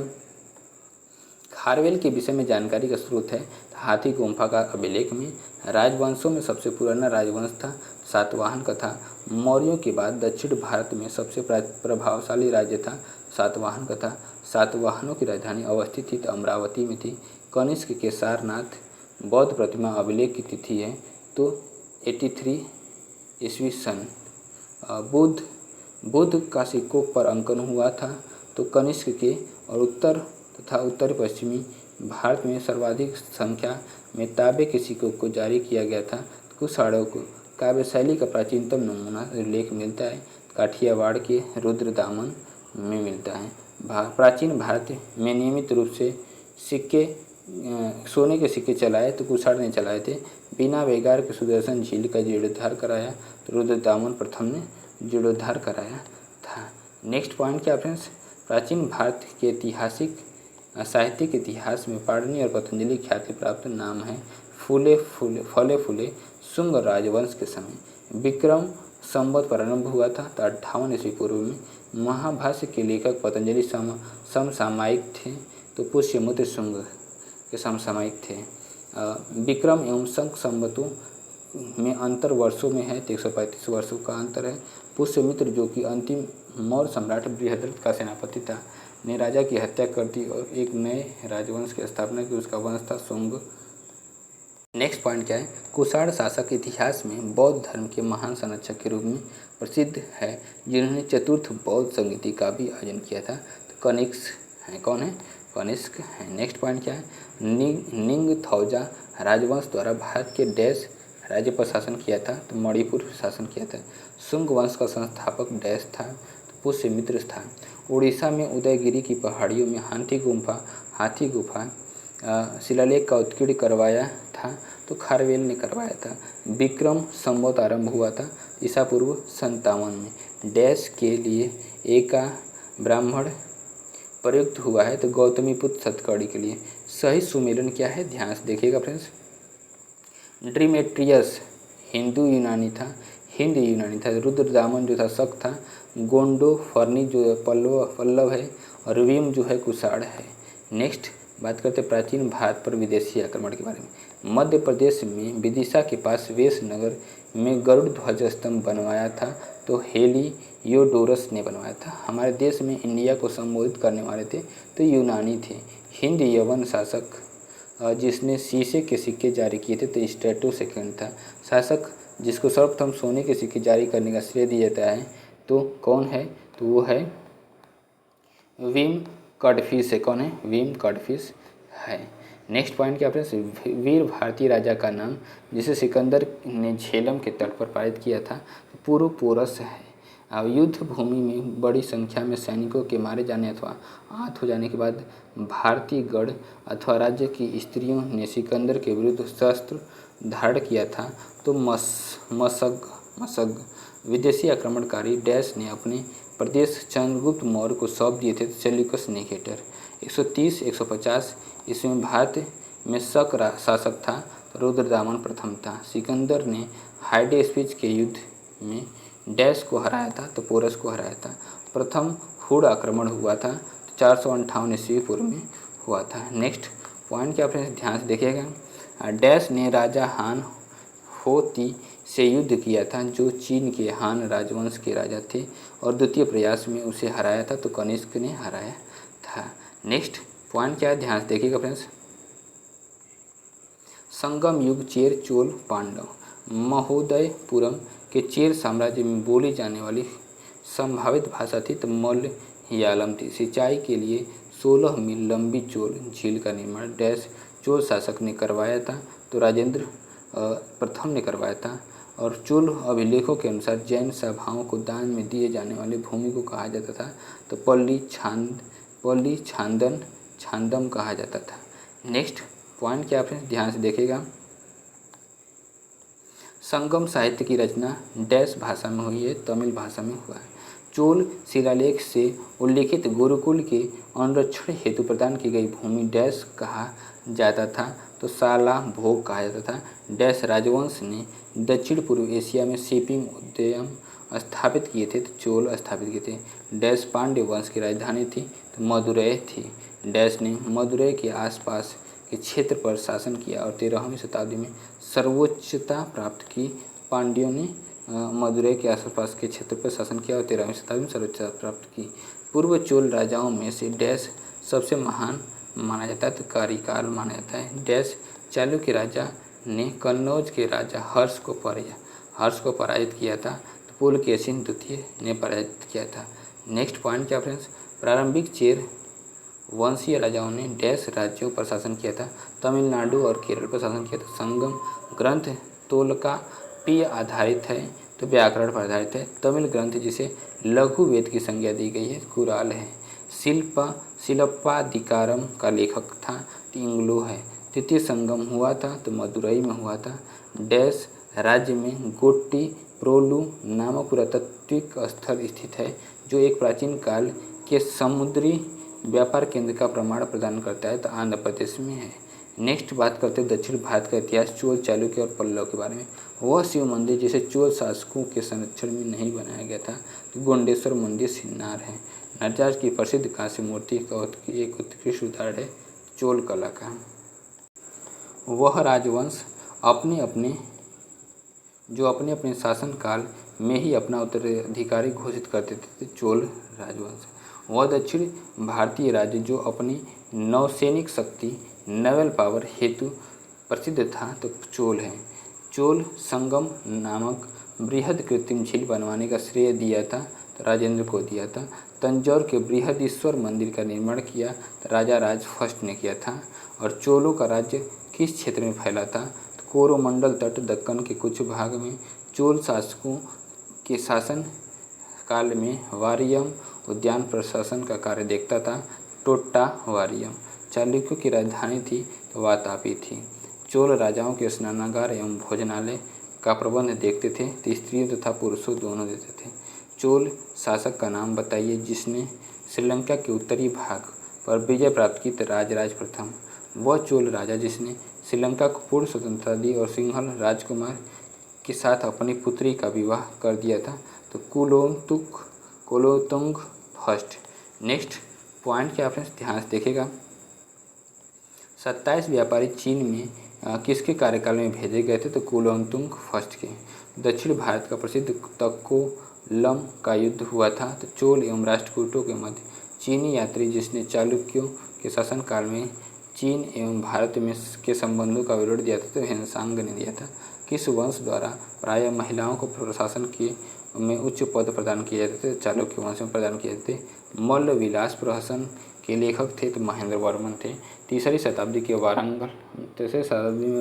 खारवेल के विषय में जानकारी का स्रोत है हाथी गुम्फा का अभिलेख में। राजवंशों में सबसे पुराना राजवंश था सातवाहन का था। मौर्यों के बाद दक्षिण भारत में सबसे प्रभावशाली राज्य था सातवाहन का था। सातवाहनों की राजधानी अवस्थित थी तो अमरावती में थी। कनिष्क के सारनाथ बौद्ध प्रतिमा अभिलेख की तिथि है तो 83 ईस्वी सन। बुद्ध का सिक्कों पर अंकन हुआ था तो कनिष्क के, और उत्तर तथा उत्तर पश्चिमी भारत में सर्वाधिक संख्या में तांबे के सिक्कों को जारी किया गया था। कुशाणों को काव्य शैली का प्राचीनतम नमूना उल्लेख मिलता है काठियावाड़ के रुद्रदामन में मिलता है। प्राचीन भारत में नियमित रूप से सिक्के सोने के सिक्के चलाए तो कुशाण ने चलाए थे। बिना बेगार के सुदर्शन झील का जीर्णोद्धार कराया तो रुद्रदामन प्रथम ने जीर्णोद्धार कराया था। नेक्स्ट पॉइंट क्या फ्रेंड्स, प्राचीन भारत के ऐतिहासिक साहित्यिक इतिहास में पाणिनि और पतंजलि ख्याति प्राप्त नाम है। फले फूले शुंग राजवंश के समय विक्रम संवत प्रारंभ हुआ था तो 58 ईस्वी पूर्व में। महाभाष्य के लेखक पतंजलि समसामयिक थे तो पुष्यमित्र शुंग के समसामयिक थे। विक्रम एवं शंख संवतों में अंतर वर्षों में है तो 135 वर्षों का अंतर है। पुष्यमित्र जो कि अंतिम मौर्य सम्राट बृहद्रथ का सेनापति था ने राजा की हत्या कर दी और एक नए राजवंश की स्थापना की। उसका वंश था शुंग। नेक्स्ट पॉइंट क्या है, कुषाण शासक इतिहास में बौद्ध धर्म के महान संरक्षक के रूप में प्रसिद्ध है जिन्होंने चतुर्थ बौद्ध संगीति का भी आयोजन किया था। तो कनिष्क है, कौन है, कनिष्क है। नेक्स्ट पॉइंट क्या है, निंगथौजा राजवंश द्वारा भारत के डैश राज्य पर शासन किया था तो मणिपुर शासन किया था। शुंग वंश का संस्थापक डैश था तो पुष्यमित्र था। उड़ीसा में उदयगिरी की पहाड़ियों में हाथी गुफा शिलालेख का उत्कीर्ण करवाया था तो खारवेल ने करवाया था। विक्रम संवत आरंभ हुआ था ईसा पूर्व 57 में। डैश के लिए एका ब्राह्मण प्रयुक्त हुआ है तो गौतमीपुत्र सतकर्णी के लिए। सही सुमेलन क्या है, ध्यान से देखिएगा फ्रेंड्स। ड्रीमेट्रियस हिंदू यूनानी था। रुद्रदामन जो था शक था। गोंडो फर्नी जो पल्लव है और वीम जो है कुषाण है। नेक्स्ट बात करते हैं प्राचीन भारत पर विदेशी आक्रमण के बारे में। मध्य प्रदेश में विदिशा के पास वेश नगर में गरुड़ ध्वज स्तंभ बनवाया था तो हेलियोडोरस ने बनवाया था। हमारे देश में इंडिया को संबोधित करने वाले थे तो यूनानी थे। हिंद यवन शासक जिसने शीशे के सिक्के जारी किए थे तो स्ट्रेटो सेकंड था। शासक जिसको सर्वप्रथम सोने के सिक्के जारी करने का श्रेय दिया जाता है तो कौन है, तो वो है विम कडफिश है। कौन है, विम कडफिश है। नेक्स्ट पॉइंट क्या फ्रेंड्स, वीर भारतीय राजा का नाम जिसे सिकंदर ने झेलम के तट पर पारित किया था तो पुरुपोरस है। युद्ध भूमि में बड़ी संख्या में सैनिकों के मारे जाने अथवा आहत हो जाने के बाद भारतीय गढ़ अथवा राज्य की स्त्रियों ने सिकंदर के विरुद्ध शस्त्र धारण किया था तो मसग विदेशी आक्रमणकारी डैश ने अपने प्रदेश चंद्रगुप्त मौर्य को सौंप दिए थे तो सेल्यूकस निकेटर। 130-150 इसमें भारत में शक शासक था तो रुद्रदामन प्रथम था। सिकंदर ने हाइडे स्पीच के युद्ध में डैश को हराया था तो पोरस को हराया था। प्रथम हुड़ आक्रमण हुआ था तो 458 ईस्वी पूर्व में हुआ था। नेक्स्ट पॉइंट क्या फ्रेंड्स, ध्यान से देखिएगा। डैश ने राजा हान हो ती से युद्ध किया था जो चीन के हान राजवंश के राजा थे और द्वितीय प्रयास में उसे हराया था तो कनिष्क ने हराया था। नेक्स्ट पॉइंट क्या है, ध्यान से देखिएगा फ्रेंड्स। संगम युग चेर चोल पांडव महोदयपुरम के चेर साम्राज्य में बोली जाने वाली संभावित भाषा थी तो मलयालम थी। सिंचाई के लिए 16 मील लंबी चोल झील का निर्माण डैश चोल शासक ने करवाया था तो राजेंद्र प्रथम ने करवाया था। और चोल अभिलेखों के अनुसार जैन सभाओं को दान में दिए जाने वाली भूमि को कहा जाता था तो पल्ली छांदम कहा जाता था। नेक्स्ट पॉइंट क्या फ्रेंड्स, ध्यान से देखिएगा। संगम साहित्य की रचना डैश भाषा में हुई है, तमिल भाषा में हुआ है। चोल शिलालेख से उल्लिखित गुरुकुल के अनुरक्षण हेतु प्रदान की गई भूमि डैश कहा जाता था तो साला भोग कहा जाता था। डैश राजवंश ने दक्षिण पूर्व एशिया में शिपिंग उद्यम स्थापित किए थे तो चोल स्थापित किए थे। डैश पांड्य वंश की राजधानी थी तो मदुरै थी। डैश ने मदुरै के आसपास के क्षेत्र पर शासन किया और 13वीं शताब्दी में सर्वोच्चता प्राप्त की। पांड्यों ने मदुरै के आसपास के क्षेत्र पर शासन किया और 13वीं शताब्दी में सर्वोच्चता प्राप्त की। पूर्व चोल राजाओं में से डैश सबसे महान माना जाता है, तो कार्यकाल माना जाता है। डैश चालुक्य राजा ने कन्नौज के राजा हर्ष को पराजित किया था, तो पुलकेशिन द्वितीय ने पराजित किया था। नेक्स्ट पॉइंट क्या फ्रेंड्स, प्रारंभिक चेर वंशीय राजाओं ने डैश राज्यों पर शासन किया था, तमिलनाडु और केरल पर शासन किया था। संगम ग्रंथ तोलकाप्पिय आधारित है, तो व्याकरण पर आधारित है। तमिल ग्रंथ जिसे लघु वेद की संज्ञा दी गई है कुराल है। शिल्पाधिकारम का लेखक था इंग्लो है। तृतीय संगम हुआ था तो मदुरई में हुआ था। डैश राज्य में गोट्टी प्रोलू नामक पुरातात्विक स्थल स्थित है, जो एक प्राचीन काल के समुद्री व्यापार केंद्र का प्रमाण प्रदान करता है, तो आंध्र प्रदेश में है। नेक्स्ट बात करते हैं दक्षिण भारत का इतिहास, चोल, चालुक्य और पल्लव के बारे में। वह शिव मंदिर जिसे चोल शासकों के संरक्षण में नहीं बनाया गया था, तो गोंडेश्वर मंदिर सिन्नार है। नटराज की प्रसिद्ध कांस्य मूर्ति का एक उत्कृष्ट उदाहरण है चोल कला का। वह राजवंश अपने अपने शासनकाल में ही अपना उत्तराधिकारी घोषित करते थे, चोल राजवंश। वह दक्षिण भारतीय राज्य जो अपनी नौसैनिक शक्ति नेवल पावर हेतु प्रसिद्ध था, तो चोल है। चोल संगम नामक बृहद कृत्रिम झील बनवाने का श्रेय दिया था, तो राजेंद्र को दिया था। तंजौर के बृहदीश्वर मंदिर का निर्माण किया, तो राजा राज फर्स्ट ने किया था। और चोलों का राज्य किस क्षेत्र में फैला था, तो कोरोमंडल तट दक्कन के कुछ भाग में। चोल शासकों के शासन काल में वारियम उद्यान प्रशासन का कार्य देखता था, टोट्टा वारियम। चालुक्यों की राजधानी थी, तो वातापी थी। चोल राजाओं के स्नानागार एवं भोजनालय का प्रबंध देखते थे, तो स्त्रियों तथा पुरुषों दोनों देते थे। चोल शासक का नाम बताइए जिसने श्रीलंका के उत्तरी भाग पर विजय प्राप्त की, तो राजराज प्रथम। वह चोल राजा जिसने श्रीलंका को पूर्ण स्वतंत्रता दी और सिंहल राजकुमार के साथ अपनी पुत्री का विवाह कर दिया था, तो कुलोत्तुंग फर्स्ट। नेक्स्ट पॉइंट क्या फ्रेंड्स ध्यान से देखेगा, 27 व्यापारी चीन में किसके कार्यकाल में भेजे गए थे, तो कुलोत्तुंग फर्स्ट के। दक्षिण भारत का प्रसिद्ध तक्कोलम का युद्ध हुआ था, तो चोल एवं राष्ट्रकूटों के मध्य। चीनी यात्री जिसने चालुक्यों के शासनकाल में चीन एवं भारत में के संबंधों का विरोध दिया था, तो हेनसांग ने दिया था। किस वंश द्वारा प्रायः महिलाओं को प्रशासन के में उच्च पद प्रदान किए जाते थे, चालुक्य वंश में प्रदान किए जाते। मल्ल विलास प्रहसन के लेखक थे, तो महेंद्र वर्मन थे। तीसरी शताब्दी में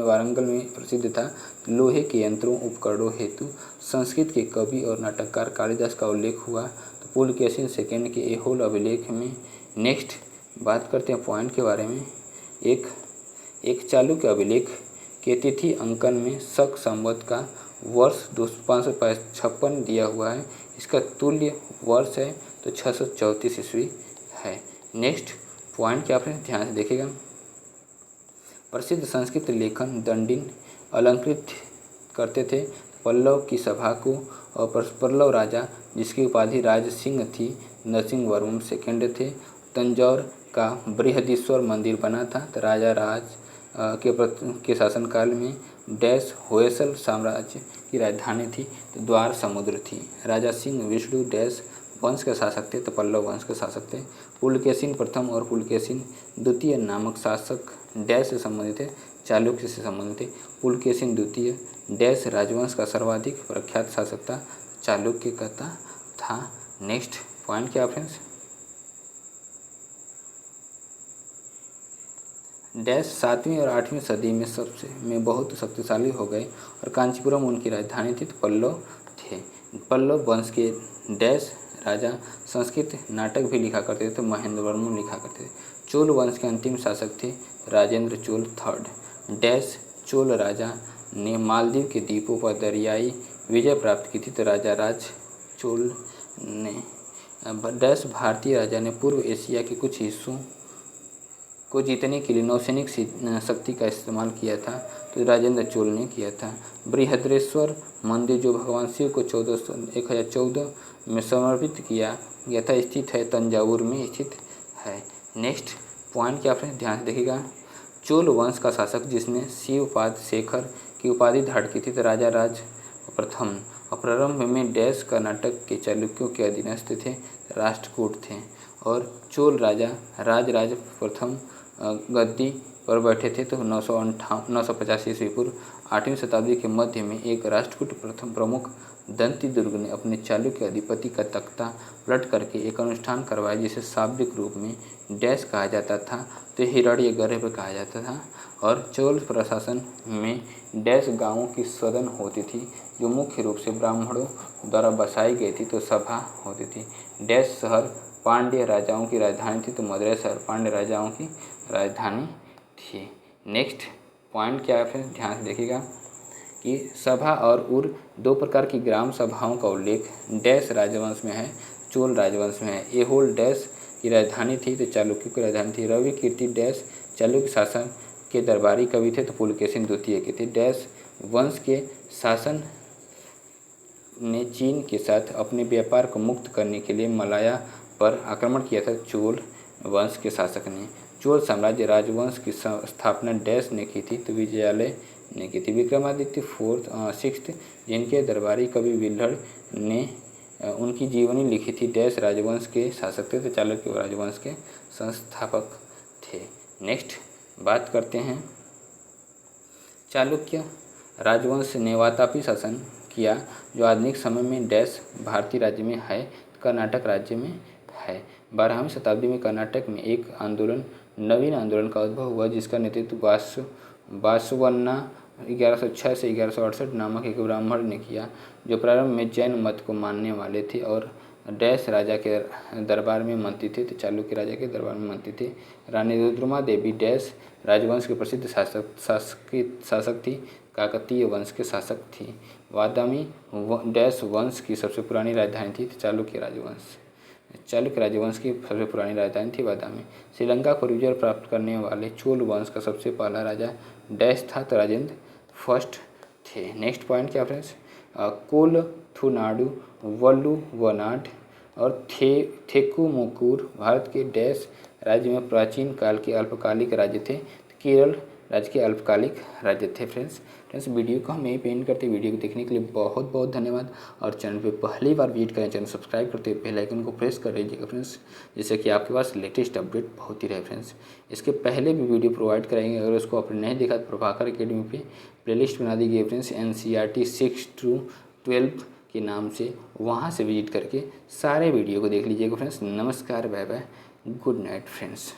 वारंगल में प्रसिद्ध था। लोहे के यंत्रों उपकरणों हेतु संस्कृत के कवि और नाटककार कालिदास का उल्लेख हुआ, तो पुलकेशिन सेकंड के ऐहोल अभिलेख में। नेक्स्ट बात करते हैं पॉइंट के बारे में। एक चालुक्य अभिलेख के तिथि अंकन में शक संवत का वर्ष 556 दिया हुआ है। इसका तुल्य वर्ष है, तो 634 ईस्वी है। नेक्स्ट पॉइंट क्या फ्रेंड्स ध्यान से देखिएगा, प्रसिद्ध संस्कृत लेखन दंडिन अलंकृत करते थे पल्लव की सभा को। और पल्लव राजा जिसकी उपाधि राज सिंह थी, नरसिंह वर्मन सेकंड थे। तंजौर का बृहदीश्वर मंदिर बना था, तो राजा राज के शासनकाल में। डैश होयसल साम्राज्य की राजधानी थी, तो द्वार समुद्र थी। राजा सिंह विष्णु डैश वंश के शासक थे, तो पल्लव वंश के शासक थे। पुलकेशिन प्रथम और पुलकेशिन द्वितीय नामक शासक डैश से संबंधित थे, चालुक्य से संबंधित थे। पुलकेशिन द्वितीय डैश राजवंश का सर्वाधिक प्रख्यात शासक था, चालुक्य का था। नेक्स्ट पॉइंट क्या फ्रेंड्स, डैश 7वीं और 8वीं सदी में बहुत शक्तिशाली हो गए और कांचीपुरम उनकी राजधानी थी, तो पल्लव थे। पल्लव वंश के डैश राजा संस्कृत नाटक भी लिखा करते थे, तो महेंद्र वर्मन लिखा करते थे। चोल वंश के अंतिम शासक थे राजेंद्र चोल थर्ड। डैश चोल राजा ने मालदीव के द्वीपों पर दरियाई विजय प्राप्त की थी, तो राजा राज चोल ने। डैश भारतीय राजा ने पूर्व एशिया के कुछ हिस्सों को जीतने के लिए नौसैनिक शक्ति का इस्तेमाल किया था, तो राजेंद्र चोल ने किया था। बृहद्रेश्वर मंदिर जो भगवान शिव को 1014 में समर्पित किया गया था, स्थित है तंजावुर में स्थित है। नेक्स्ट पॉइंट क्या फ्रेंड्स ध्यान से देखिएगा। चोल वंश का शासक जिसने शिवपाद शेखर की उपाधि धारण की थी तो राजा राज प्रथम, और प्रारंभ में डैश कर्नाटक के चालुक्यों के अधीनस्थ थे, राष्ट्रकूट थे। और चोल राजा राज प्रथम गद्दी पर बैठे थे तो 950 ईस्वी पूर्व 8वीं शताब्दी के मध्य में एक राष्ट्रकूट प्रथम प्रमुख दंती दुर्ग ने अपने चालुक्य अधिपति का तख्ता पलट करके एक अनुष्ठान करवाया जिसे शाब्दिक रूप में डैश कहा जाता था तो हिरण्यगर्भ कहा जाता था। और चोल प्रशासन में डैश गांवों की सदन होती थी जो मुख्य रूप से ब्राह्मणों द्वारा बसाई गई थी तो सभा होती थी। डैश शहर पांड्य राजाओं की राजधानी थी तो मदुरै शहर पांड्य राजाओं की राजधानी थी। नेक्स्ट पॉइंट क्या है फिर ध्यान से देखिएगा कि सभा और उर दो प्रकार की ग्राम सभाओं का उल्लेख डैश राजवंश में है, चोल राजवंश में है। एहोल डैश की राजधानी थी तो चालुक्यों की राजधानी थी। रवि कीर्ति डैश चालुक्य शासन के दरबारी कवि थे तो पुलकेशिन द्वितीय के थे। डैश वंश के शासन ने चीन के साथ अपने व्यापार को मुक्त करने के लिए मलाया पर आक्रमण किया था चोल वंश के शासक ने। चोल साम्राज्य राजवंश की स्थापना डैश ने की थी तो विजयालय ने की थी। विक्रमादित्य सिक्स्थ जिनके दरबारी कवि विल्हड़ ने उनकी जीवनी लिखी थी डैश राजवंश के शासक थे तो चालुक्य राजवंश के संस्थापक थे। नेक्स्ट बात करते हैं चालुक्य राजवंश ने वातापी शासन किया जो आधुनिक समय में डैश भारतीय राज्य में है, कर्नाटक राज्य में है। 12वीं शताब्दी में कर्नाटक में एक नवीन आंदोलन का उद्भव हुआ जिसका नेतृत्व बासवन्ना 1106 से 1168 नामक एक ब्राह्मण ने किया जो प्रारंभ में जैन मत को मानने वाले थे और डैश राजा के दरबार में मंत्री थे तो चालुक्य राजा के दरबार में मंत्री थे। रानी रुद्रमा देवी डैश राजवंश के प्रसिद्ध शासक थी, काकतीय वंश के शासक थी। वादामी डैश वंश की सबसे पुरानी राजधानी थी चालुक्य राजवंश की सबसे पुरानी राजधानी थी बादामी। श्रीलंका पर विजय प्राप्त करने वाले चोल वंश का सबसे पहला राजा डैश था तो राजेंद्र फर्स्ट थे। नेक्स्ट पॉइंट क्या फ्रेंड्स कोलथुनाडु वल्लुवनाड और थेकुमुकुर भारत के डैश राज्य में प्राचीन काल के अल्पकालिक राज्य थे। केरल राज्य के अल्पकालिक राज्य थे। फ्रेंड्स वीडियो को हम यहीं पे एंड करते हैं। वीडियो को देखने के लिए बहुत बहुत धन्यवाद और चैनल पे पहली बार विजिट करें चैनल सब्सक्राइब करते हुए बेल आइकन को प्रेस कर लीजिएगा फ्रेंड्स, जिससे कि आपके पास लेटेस्ट अपडेट होती रहे। फ्रेंड्स इसके पहले भी वीडियो प्रोवाइड कराएंगे, अगर उसको आपने नहीं देखा तो प्रभाकर अकेडमी पे प्लेलिस्ट बना दी गई फ्रेंड्स NCERT 6 to 12 के नाम से, वहाँ से विजिट करके सारे वीडियो को देख लीजिएगा फ्रेंड्स। नमस्कार, bye bye, good night friends.